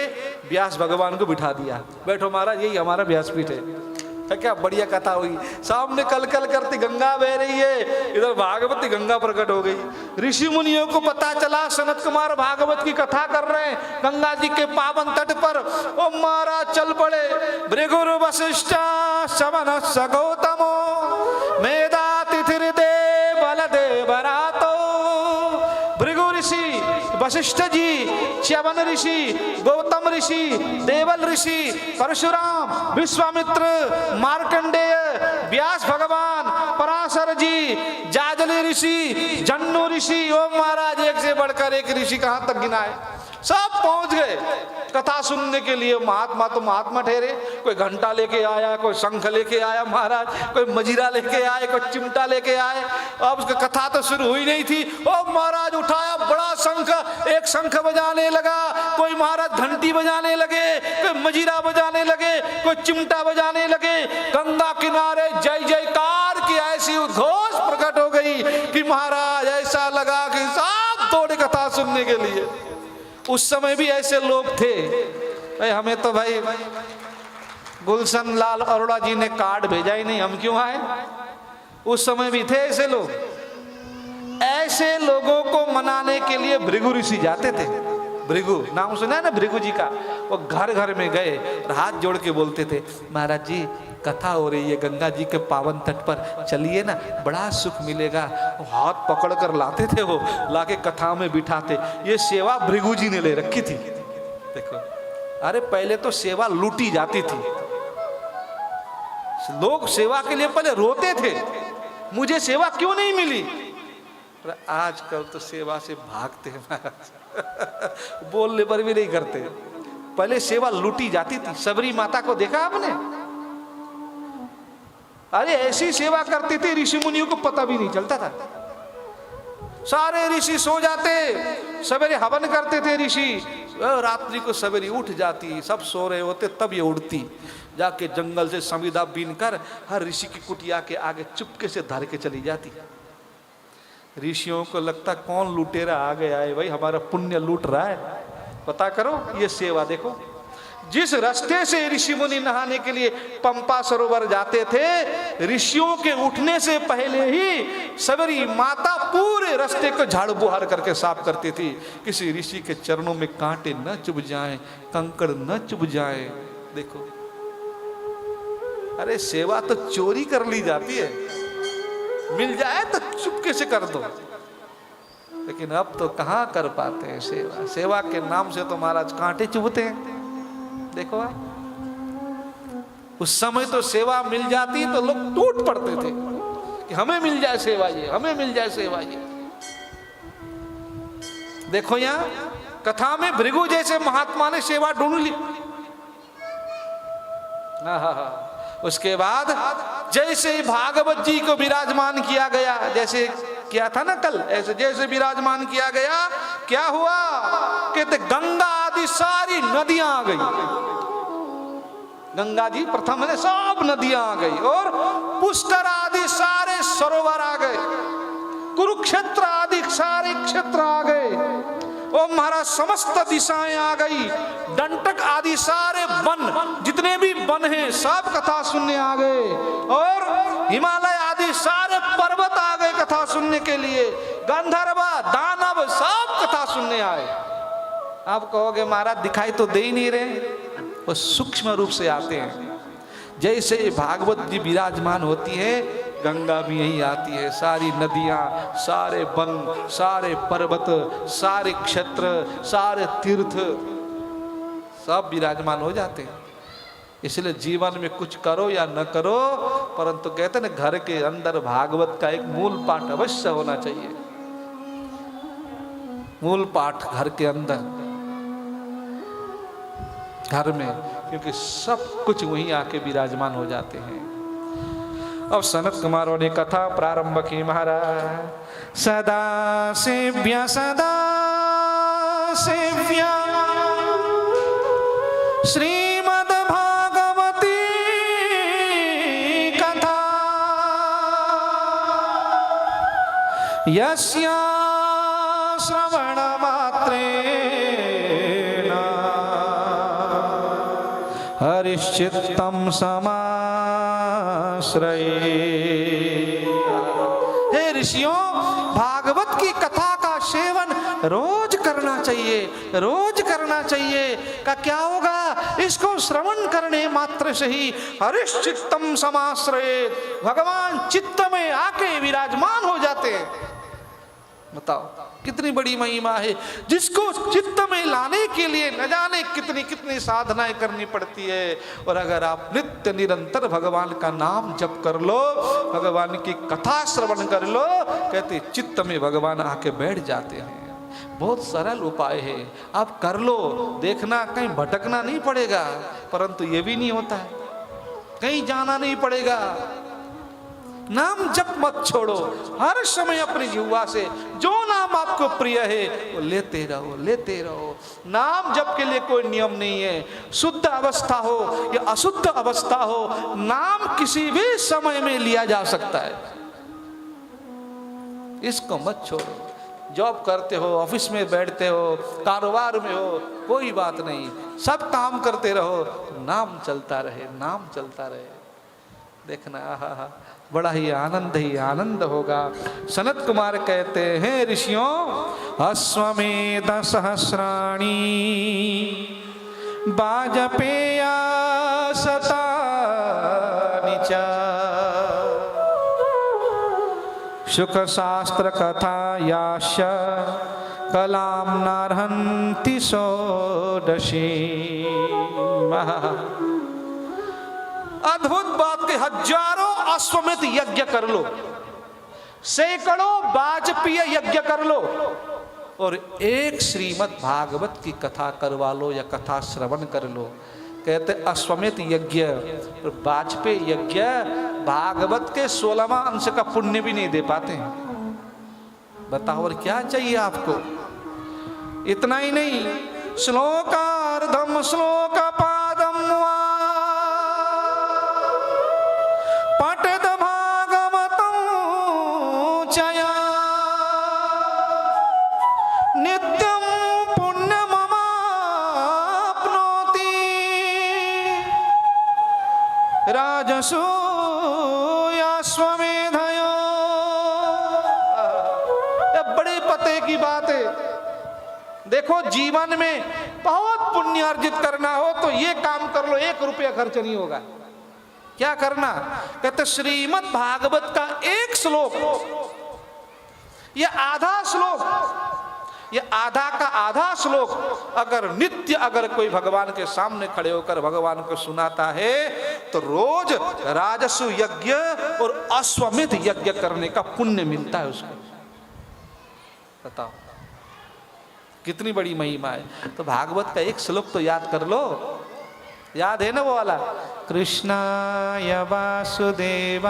व्यास भगवान को बिठा दिया, बैठो महाराज यही हमारा व्यासपीठ है। क्या बढ़िया कथा हुई, सामने कल कल करती गंगा बह रही है, इधर भागवती गंगा प्रकट हो गई। ऋषि मुनियों को पता चला सनत कुमार भागवत की कथा कर रहे हैं गंगा जी के पावन तट पर। ओ महाराज चल पड़े। भृगुरु वशिष्ठ शवन सगौतमो मेधा तिथिर दे बल दे बरातो। भृगु ऋषि, वशिष्ठ जी, च्यवन ऋषि, गौतम ऋषि, देवल ऋषि, परशुराम, विश्वामित्र, मार्कंडेय, व्यास भगवान, पराशर जी, जाजली ऋषि, जन्नु ऋषि। ओ महाराज एक से बढ़कर एक ऋषि कहां तक गिनाए, सब पहुंच गए कथा सुनने के लिए। महात्मा तो महात्मा ठहरे, कोई घंटा लेके आया, कोई शंख लेके आया महाराज, कोई मजीरा लेके आए, कोई चिमटा लेके आए। अब उसकी कथा तो शुरू हुई नहीं थी, ओ महाराज उठाया बड़ा शंख, एक शंख बजाने लगा, कोई महाराज घंटी बजाने लगे, कोई मजीरा बजाने लगे, कोई चिमटा बजाने लगे। गंगा किनारे जय जयकार की ऐसी उद्घोष प्रकट हो गई कि महाराज ऐसा लगा कि सब दौड़े कथा सुनने के लिए। उस समय भी ऐसे लोग थे भाई, हमें तो भाई गुलशन लाल अरोड़ा जी ने कार्ड भेजा ही नहीं, हम क्यों आए। उस समय भी थे ऐसे लोग। ऐसे लोगों को मनाने के लिए भृगु ऋषि जाते थे। भृगु नाम सुना है ना भृगु जी का, वो घर घर में गए और हाथ जोड़ के बोलते थे, महाराज जी कथा हो रही है गंगा जी के पावन तट पर, चलिए ना, बड़ा सुख मिलेगा। वो हाथ पकड़ कर लाते थे, वो लाके कथा में बिठाते। ये सेवा भृगु जी ने ले रखी थी। देखो, अरे पहले तो सेवा लूटी जाती थी, लोग सेवा के लिए पहले रोते थे, मुझे सेवा क्यों नहीं मिली। पर आजकल तो सेवा से भागते हैं महाराज, बोलने पर भी नहीं करते। पहले सेवा लूटी जाती थी। सबरी माता को देखा आपने? अरे ऐसी सेवा करती थी ऋषि मुनियों को पता भी नहीं चलता था। सारे ऋषि सो जाते, सवेरे हवन करते थे ऋषि, रात्रि को सवेरे उठ जाती, सब सो रहे होते तब ये उड़ती, जाके जंगल से संविदा बीन कर हर ऋषि की कुटिया के आगे चुपके से धर के चली जाती। ऋषियों को लगता कौन लुटेरा आ गया है भाई, हमारा पुण्य लूट रहा है, पता करो। ये सेवा देखो, जिस रास्ते से ऋषि मुनि नहाने के लिए पंपा सरोवर जाते थे, ऋषियों के उठने से पहले ही सबरी माता पूरे रास्ते को झाड़ू बुहार करके साफ करती थी, किसी ऋषि के चरणों में कांटे न चुभ जाएं, कंकड़ न चुभ जाएं। देखो, अरे सेवा तो चोरी कर ली जाती है, मिल जाए तो चुपके से कर दो, लेकिन अब तो कहाँ कर पाते हैं सेवा। सेवा के नाम से तो महाराज कांटे चुभते हैं। देखो उस समय तो सेवा मिल जाती तो लोग टूट पड़ते थे कि हमें मिल जाए सेवा ये, हमें मिल जाए सेवा ये। देखो यहाँ कथा में भृगु जैसे महात्मा ने सेवा ढूंढ ली। उसके बाद जैसे भागवत जी को विराजमान किया गया, जैसे किया था ना कल, ऐसे जैसे विराजमान किया गया, क्या हुआ? कहते गंगा आदि सारी नदियां आ गई। गंगा जी प्रथम है, सब नदियां आ गई, और पुष्कर आदि सारे सरोवर आ गए, कुरुक्षेत्र आदि सारे क्षेत्र आ गए, और महाराज समस्त दिशाएं आ गई, दंटक आदि सारे वन, जितने भी वन हैं सब कथा सुनने आ गए, और हिमालय आदि सारे पर्वत आ गए कथा सुनने के लिए, गंधर्व दानव सब कथा सुनने आए। आप कहोगे महाराज दिखाई तो दे ही नहीं रहे, वो सूक्ष्म रूप से आते हैं। जैसे भागवत जी विराजमान होती है, गंगा भी यही आती है, सारी नदियां, सारे वन, सारे पर्वत, सारे क्षेत्र, सारे तीर्थ सब विराजमान हो जाते हैं। इसलिए जीवन में कुछ करो या न करो, परंतु कहते हैं घर के अंदर भागवत का एक मूल पाठ अवश्य होना चाहिए। मूल पाठ घर के अंदर, घर में, क्योंकि सब कुछ वहीं आके विराजमान हो जाते हैं। अब सनत कुमारों ने कथा प्रारंभ की। महाराज सदा सेव्या श्रीमद् भागवती कथा, यस्या श्रवण मात्रेण हरिश्चित्तम समाश्रये। हे ऋषियों, भागवत की कथा का सेवन रोज करना चाहिए, रोज करना चाहिए। का क्या होगा? इसको श्रवण करने मात्र से ही हरिश्चित्तम समाश्रये, भगवान चित्त में आके विराजमान हो जाते हैं। बताओ कितनी बड़ी महिमा है, जिसको चित्त में लाने के लिए न जाने कितनी कितनी साधनाएं करनी पड़ती है। और अगर आप नित्य निरंतर भगवान का नाम जप कर लो, भगवान की कथा श्रवण कर लो, कहते चित्त में भगवान आके बैठ जाते हैं। बहुत सरल उपाय है, आप कर लो, देखना कहीं भटकना नहीं पड़ेगा। परंतु ये भी नहीं होता है, कहीं जाना नहीं पड़ेगा। नाम जप मत छोड़ो, हर समय अपनी जिह्वा से जो नाम आपको प्रिय है वो लेते रहो, लेते रहो। नाम जप के लिए कोई नियम नहीं है, शुद्ध अवस्था हो या अशुद्ध अवस्था हो, नाम किसी भी समय में लिया जा सकता है। इसको मत छोड़ो। जॉब करते हो, ऑफिस में बैठते हो, कारोबार में हो, कोई बात नहीं, सब काम करते रहो, नाम चलता रहे, नाम चलता रहे। देखना आहा, बड़ा ही आनंद होगा। सनत कुमार कहते हैं, ऋषियों, अश्वमेध सहस्राणि बाजपेया शतानि च सुख शास्त्र कथा याश कलाम नारहंति षोडशी। अद्भुत बात के हजारों अश्वमेध यज्ञ कर लो, सैकड़ों वाजपेय यज्ञ कर लो और एक श्रीमद् भागवत की कथा करवा लो या कथा श्रवण कर लो। कहते अश्वमेध यज्ञ और वाजपेय यज्ञ भागवत के 16वां अंश का पुण्य भी नहीं दे पाते हैं। बताओ और क्या चाहिए आपको। इतना ही नहीं, श्लोकार्धम श्लोकपादम वा पठेद भागवतं चया नित्यं पुण्यमवाप्नोति राजसूयाश्वमेधयो। ये बड़े पते की बात है। देखो जीवन में बहुत पुण्य अर्जित करना हो तो ये काम कर लो, 1 रुपया खर्च नहीं होगा। क्या करना? कहते श्रीमद् भागवत का एक श्लोक, ये आधा श्लोक, ये आधा का आधा श्लोक अगर नित्य अगर कोई भगवान के सामने खड़े होकर भगवान को सुनाता है तो रोज राजसु यज्ञ और अश्वमेध यज्ञ करने का पुण्य मिलता है उसको। बताओ कितनी बड़ी महिमा है। तो भागवत का एक श्लोक तो याद कर लो। याद है ना वो वाला, कृष्णाय वासुदेवाय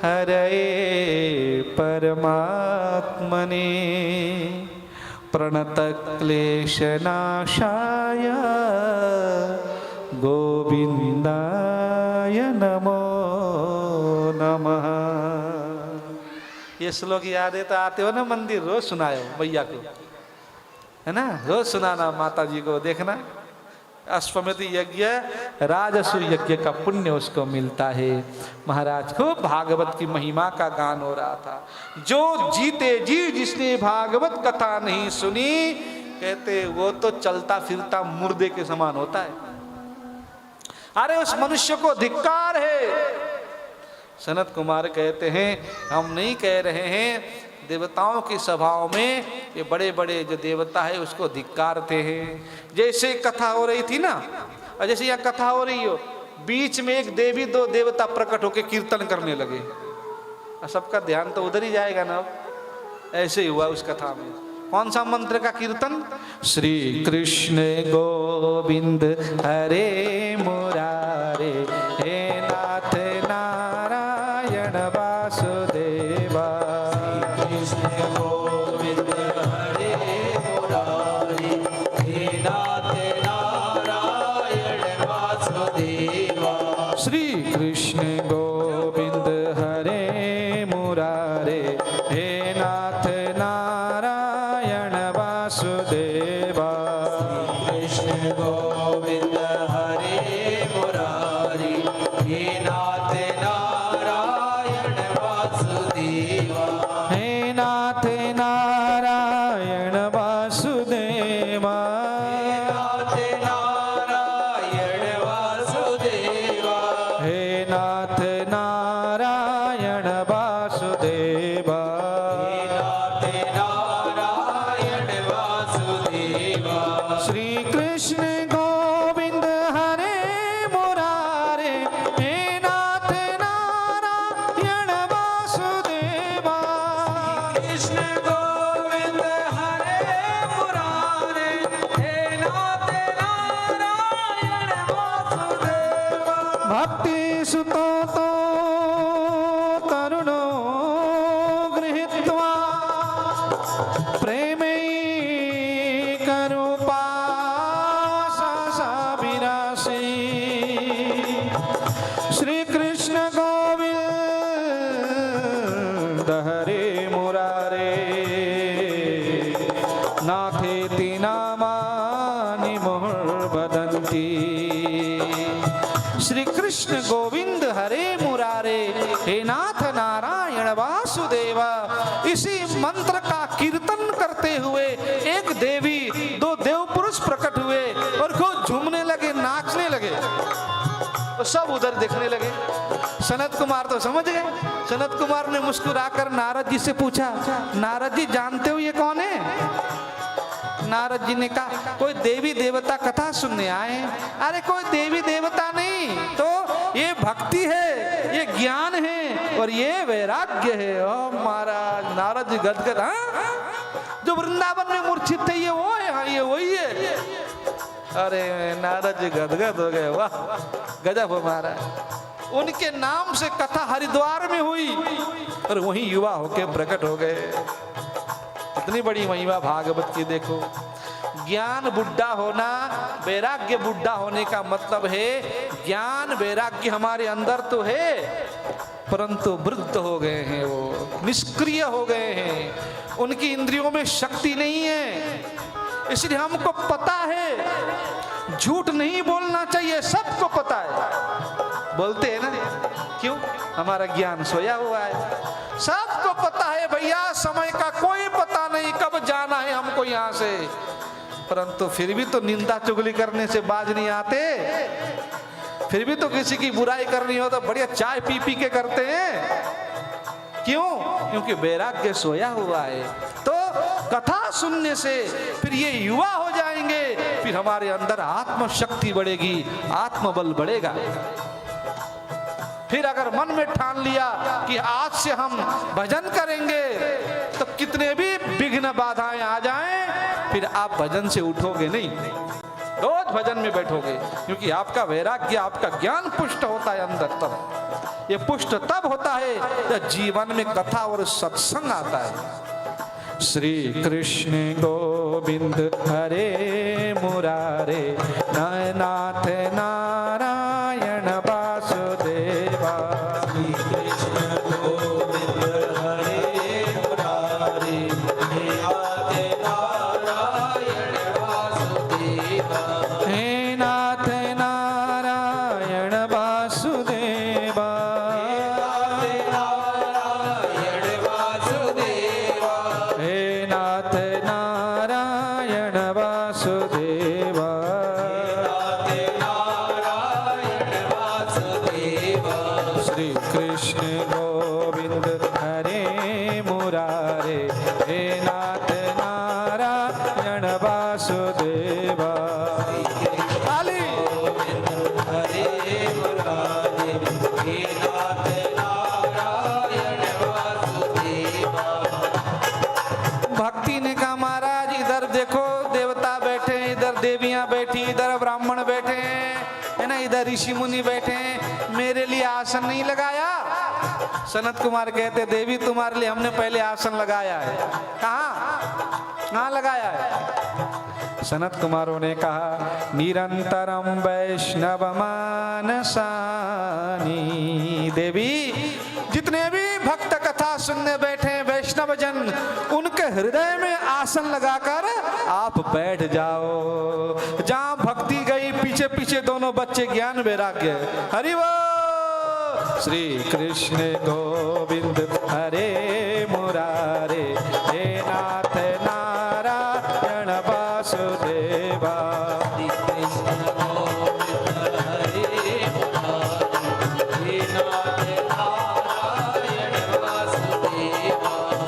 हरये परमात्मने प्रणतक्लेशनाशाय गोविंदाय नमो नमः। ये श्लोक याद है तो आते हो ना मंदिर, रोज सुनायो भैया को, है ना, रोज सुनाना माता जी को। देखना अश्वमेध यज्ञ राजसु यज्ञ का पुण्य उसको मिलता है। महाराज खूब भागवत की महिमा का गान हो रहा था। जो जीते जी जिसने भागवत कथा नहीं सुनी, कहते वो तो चलता फिरता मुर्दे के समान होता है। अरे उस मनुष्य को धिक्कार है। सनत कुमार कहते हैं हम नहीं कह रहे हैं, देवताओं की सभाओं में ये बड़े बड़े जो देवता है उसको धिक्कारते हैं। जैसे कथा हो रही थी ना, और जैसे यहाँ कथा हो रही हो, बीच में एक देवी 2 देवता प्रकट होकर कीर्तन करने लगे, और सबका ध्यान तो उधर ही जाएगा ना। ऐसे ही हुआ उस कथा में। कौन सा मंत्र का कीर्तन? श्री कृष्ण गोविंद हरे मुरारे हे नाथ नारायण वासुदेवा। कृष्ण गोविंद हरे मुरारी हे नाथ नारायण वासुदेवा। श्री कृष्ण गोविंद हरे मुरारे हे नाथ नारायण वासुदेवा। कृष्ण गोविंद हरे मुरारी हे नाथ नारायण वासुदेवा। हे नाथ नारायण वासुदेवा। नाथ नारायण वासुदेवा। हे नाथ नारायण वासुदेवा। नाथ नारायण वासुदेवा। श्री कृष्ण गोविंद हरे मुरारे हे नाथ नारायण वासुदेवा। कृष्ण गोविंद हरे मुरारे हे नाथ नारायण वासुदेवा। भक्ति सुतो तो तरुणो गृहीत्वा प्रेमैकरूपा साविरासी। श्री कृष्ण गोविंद हरे मुरारे नाथेति नामानि मुहुर्वदन्ति। श्री कृष्ण गोविंद हरे मुरारे हे नाथ नारायण वासुदेवा। इसी मंत्र का कीर्तन करते हुए एक देवी 2 देव पुरुष प्रकट हुए तो सब उधर देखने लगे। सनत कुमार तो समझ गए। सनत कुमार ने मुस्कुराकर नारद जी से पूछा, नारद जी जानते हो ये कौन है? नारद जी ने कहा कोई देवी देवता कथा सुनने आए। अरे कोई देवी देवता नहीं, तो ये भक्ति है, ये ज्ञान है और ये वैराग्य है। ओ महाराज, नारद जी गदगद। हाँ, जो वृंदावन में मूर्छित थे ये वो है? हाँ, ये वही है। अरे नारद जी गदगद हो गए। वाह, गजब हो महाराज। उनके नाम से कथा हरिद्वार में हुई और वहीं युवा होके प्रकट हो गए। इतनी बड़ी महिमा भागवत की देखो। ज्ञान बुढ़ा होना, वैराग्य बुढ़ा होने का मतलब है ज्ञान वैराग्य हमारे अंदर तो है, परंतु वृद्ध हो गए हैं, वो निष्क्रिय हो गए हैं, उनकी इंद्रियों में शक्ति नहीं है। इसलिए हमको पता है झूठ नहीं बोलना चाहिए, सबको पता है। बोलते हैं ना, क्यों? हमारा ज्ञान सोया हुआ है। सबको पता है भैया, समय का कोई पता नहीं कब जाना है हमको यहाँ से, परंतु फिर भी तो निंदा चुगली करने से बाज नहीं आते। फिर भी तो किसी की बुराई करनी हो तो बढ़िया चाय पी पी के करते हैं। क्यों? क्योंकि वैराग्य सोया हुआ है। तो कथा सुनने से फिर ये युवा हो जाएंगे, फिर हमारे अंदर आत्मशक्ति बढ़ेगी, आत्मबल बढ़ेगा। फिर अगर मन में ठान लिया कि आज से हम भजन करेंगे, तो कितने भी विघ्न बाधाएं आ जाएं, फिर आप भजन से उठोगे नहीं, रोज भजन में बैठोगे, क्योंकि आपका वैराग्य, आपका ज्ञान पुष्ट होता है अंदर। तब ये पुष्ट तब होता है जब जीवन में कथा और सत्संग आता है। श्री कृष्ण गोविंद हरे मुरारे, नाथ नारायण वासुदेवा। श्री कृष्ण गोविंद हरे मुरारे, नाथ नारायण वासुदेवा। हे नाथ नारायण वासुदेवा, हे नाथ नारायण वासुदेवा। श्री कृष्ण गोविंद हरे मुरारे, हे नाथ नारायण वासुदेवा। भक्ति ने कहा महाराज इधर देखो, देवता बैठे, इधर देवियां बैठी, इधर ब्राह्मण बैठे है ना, इधर ऋषि मुनि बैठे, मेरे लिए आसन नहीं लगाया? सनत कुमार कहते देवी तुम्हारे लिए हमने पहले आसन लगाया है। कहाँ लगाया है? सनत कुमारों ने कहा निरंतरम वैष्णव मानसानी। देवी जितने भी भक्त कथा सुनने बैठे वैष्णव जन, उनके हृदय में आसन लगाकर आप बैठ जाओ। जहां भक्ति गई पीछे पीछे दोनों बच्चे ज्ञान वैराग्य। हरि बोल। श्री कृष्ण गोविंद हरे मुरारे, हे नाथ नारायण वासुदेवा।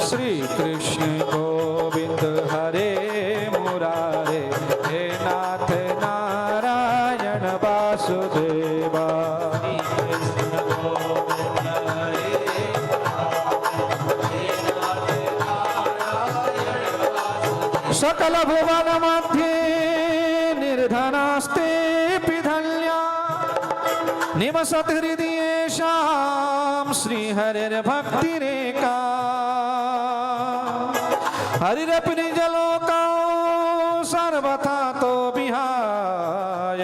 श्री कृष्ण गोविंद हरे मुरारे, हे नाथ नारायण वासुदेवा। सकल भुवन मध्ये निर्धनास्ते पिधन्या, निवसत हृदयेषां श्री हरिर्भक्तिरेका। हरिरपि निजलोकौ सर्वथा तो विहाय,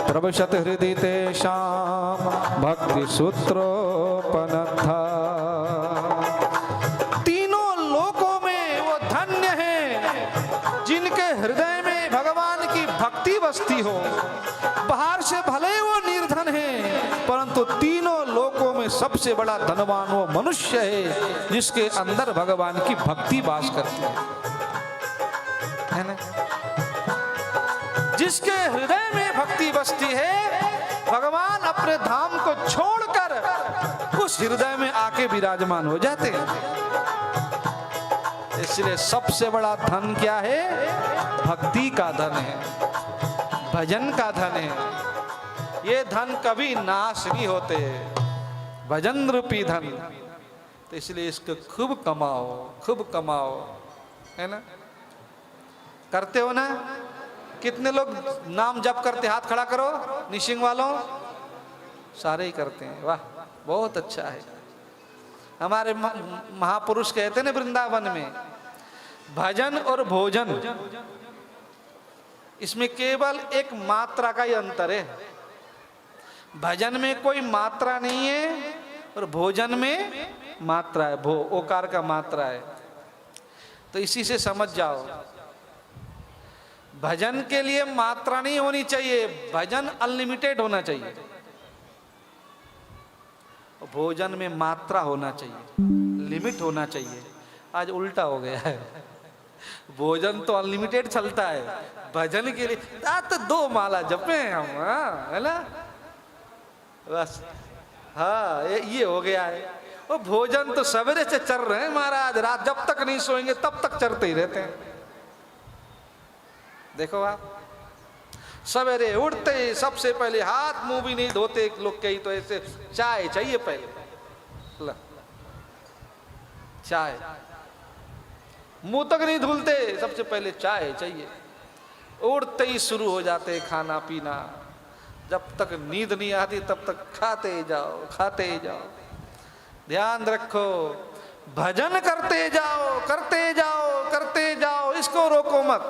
प्रविशत हृदि तेषां भक्ति सूत्रोपनद्धा। तीनों लोकों में वो धन्य है जिनके हृदय में भगवान की भक्ति बसती हो। बाहर से भले वो निर्धन है, परंतु तीनों लोकों में सबसे बड़ा धनवान वो मनुष्य है जिसके अंदर भगवान की भक्ति वास करती है ना। जिसके हृदय में भक्ति बसती है भगवान अपने धाम को छोड़कर उस हृदय में आके विराजमान हो जाते हैं। इसलिए सबसे बड़ा धन क्या है? भक्ति का धन है, भजन का धन है। ये धन कभी नाश नहीं होते, भजन रूपी धन। तो इसलिए इसको खूब कमाओ, खूब कमाओ, है ना? करते हो ना? कितने लोग नाम जप करते? हाथ खड़ा करो निशिंग वालों। सारे ही करते हैं, वाह बहुत अच्छा है। हमारे महापुरुष कहते हैं ना वृंदावन में, भजन और भोजन इसमें केवल एक मात्रा का ही अंतर है। भजन में कोई मात्रा नहीं है और भोजन में मात्रा है, भो ओकार का मात्रा है। तो इसी से समझ जाओ, भजन के लिए मात्रा नहीं होनी चाहिए, भजन अनलिमिटेड होना चाहिए। भोजन में मात्रा होना चाहिए, लिमिट होना चाहिए। आज उल्टा हो गया है, भोजन तो अनलिमिटेड चलता है, भजन के लिए तो 2 माला जपे हम, है ना? बस हाँ, ये हो गया है। वो भोजन तो सवेरे से चल रहे हैं महाराज, रात जब तक नहीं सोएंगे तब तक चलते ही रहते हैं। देखो आप, सवेरे उठते ही सबसे पहले हाथ मुंह भी नहीं धोते लोग, कहीं तो ऐसे चाय चाहिए पहले, चाय मुंह तक नहीं धुलते, सबसे पहले चाय चाहिए। उठते ही शुरू हो जाते खाना पीना, जब तक नींद नहीं आती तब तक खाते ही जाओ, खाते ही जाओ। ध्यान रखो, भजन करते जाओ, करते जाओ, करते जाओ, इसको रोको मत।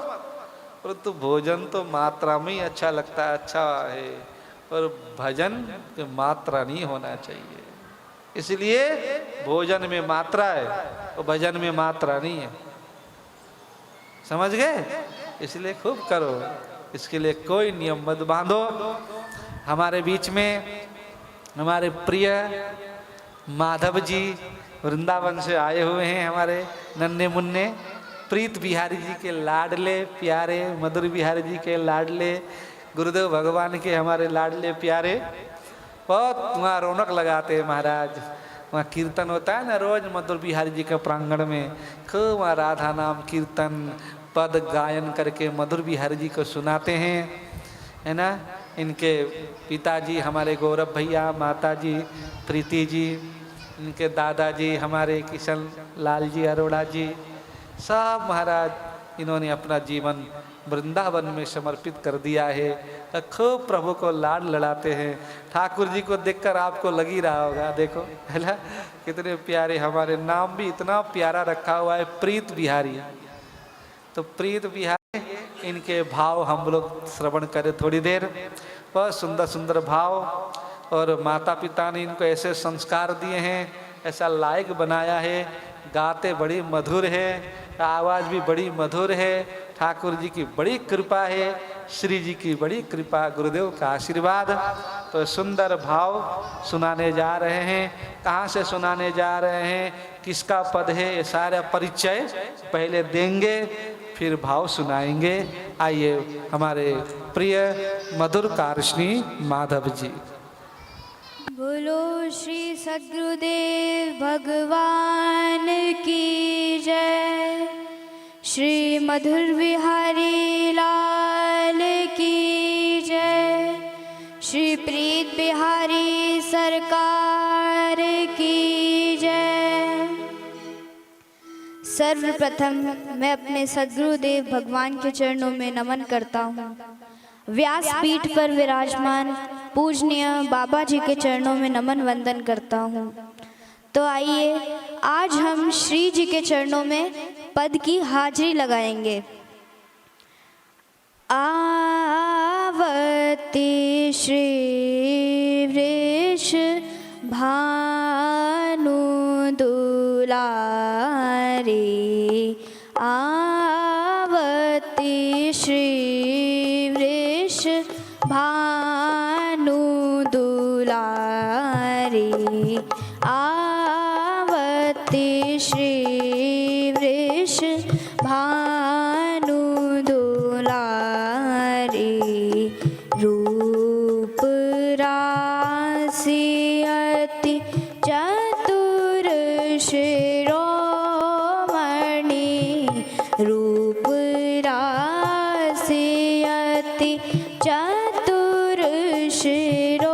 परंतु भोजन तो मात्रा में ही अच्छा लगता है, अच्छा है, और भजन की मात्रा नहीं होना चाहिए। इसलिए भोजन में मात्रा है और भजन में मात्रा नहीं है, समझ गए? इसलिए खूब करो, इसके लिए कोई नियम मत बांधो। हमारे बीच में हमारे प्रिय माधव जी वृंदावन से आए हुए हैं, हमारे नन्हे मुन्ने प्रीत बिहारी जी के लाडले प्यारे, मधुर बिहारी जी के लाडले, गुरुदेव भगवान के हमारे लाडले प्यारे। बहुत वहाँ रौनक लगाते हैं महाराज, वहाँ कीर्तन होता है ना रोज मधुर बिहारी जी के प्रांगण में, खूब वहाँ राधा नाम कीर्तन पद गायन करके मधुर बिहारी जी को सुनाते हैं, है ना? इनके पिताजी हमारे गौरव भैया, माताजी प्रीति जी, इनके दादाजी हमारे किशन लाल जी अरोड़ा जी, सब महाराज इन्होंने अपना जीवन वृंदावन में समर्पित कर दिया है। खूब प्रभु को लाड लड़ाते हैं। ठाकुर जी को देखकर आपको लग ही रहा होगा, देखो है ना कितने प्यारे, हमारे नाम भी इतना प्यारा रखा हुआ है, प्रीत बिहारी। तो प्रीत बिहारी, इनके भाव हम लोग श्रवण करें थोड़ी देर। बहुत सुंदर सुंदर भाव, और माता पिता ने इनको ऐसे संस्कार दिए हैं, ऐसा लायक बनाया है, गाते बड़ी मधुर है, आवाज़ भी बड़ी मधुर है। ठाकुर जी की बड़ी कृपा है, श्री जी की बड़ी कृपा, गुरुदेव का आशीर्वाद। तो सुंदर भाव सुनाने जा रहे हैं। कहाँ से सुनाने जा रहे हैं, किसका पद है, ये सारा परिचय पहले देंगे, फिर भाव सुनाएंगे। आइए हमारे प्रिय मधुर कार्षणी माधव जी। बोलो श्री सद्गुरुदेव भगवान की जय, श्री मधुर बिहारी लाल की जय, श्री प्रीत बिहारी सरकार की जय। सर्वप्रथम मैं अपने सद्गुरुदेव भगवान के चरणों में नमन करता हूँ। व्यासपीठ पर विराजमान पूजनीय बाबा जी के चरणों में नमन वंदन करता हूँ। तो आइए आज हम श्री जी के चरणों में पद की हाजिरी लगाएंगे। आवती श्री वृष भानु दुलारी, आवती श्री वृष भानु दुलारी, आवती श्री वृष भानु दुलारी। रूप रा आरती चतुर शिरोमणि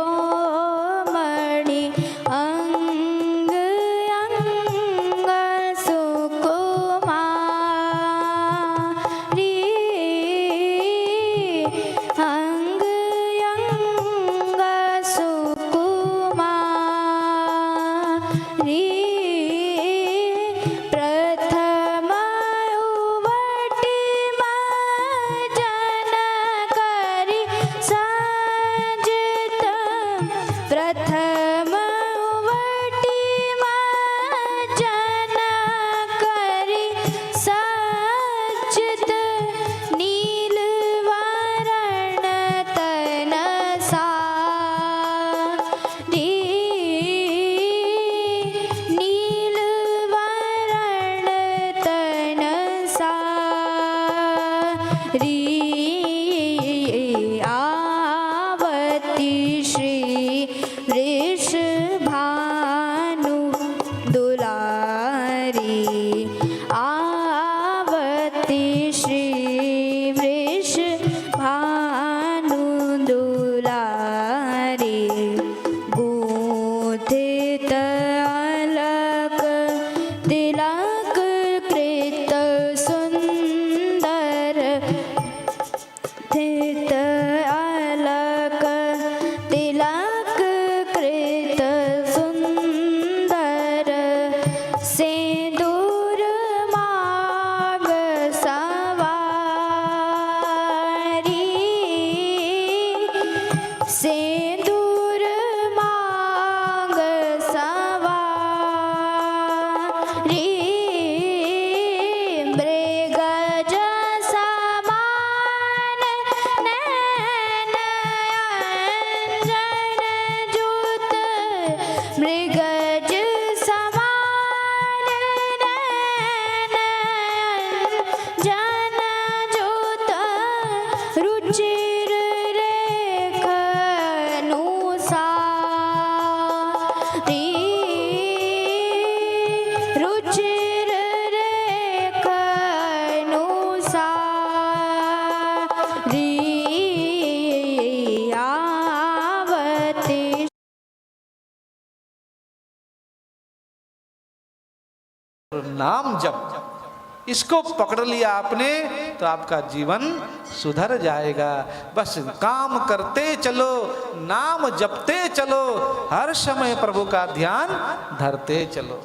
अंग अंग सुकुमारी अंग अंग सुकुमारी प्रथम उवटी जन करी सजित प्रथम उवटी जन करी सजित नील वरण तन सारी नील वरण तन सारी आवती श्री वृषभानु दुलारी आवती श्री वृषभानु दुलारी गूंथित अलक तिलक कृत सुंदर स्थित अलक तिलक कृत सुंदर सिंदूर माग सवारी सिंदूर माग सवारी मृगज समान नैन अंजन जूत मृगज समान नैन अंजन जूत रुचिर रेख अनुसारी रुचिर रेख अनुसारी आवती नाम जप, इसको पकड़ लिया आपने तो आपका जीवन सुधर जाएगा। बस काम करते चलो, नाम जपते चलो, हर समय प्रभु का ध्यान धरते चलो।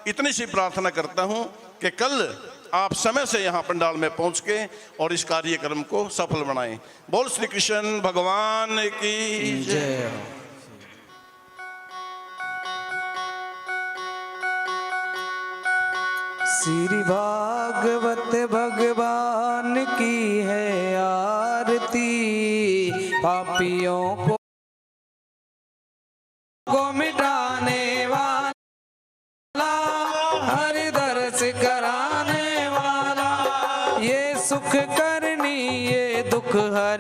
इतनी सी प्रार्थना करता हूं कि कल आप समय से यहाँ पंडाल में पहुंच के और इस कार्यक्रम को सफल बनाएं। बोल श्री कृष्ण भगवान की जय। श्री भागवत भगवान की है आरती, पापियों को मिटाने वाला, हर दर्श कराने वाला, ये सुख करनी ये दुख हर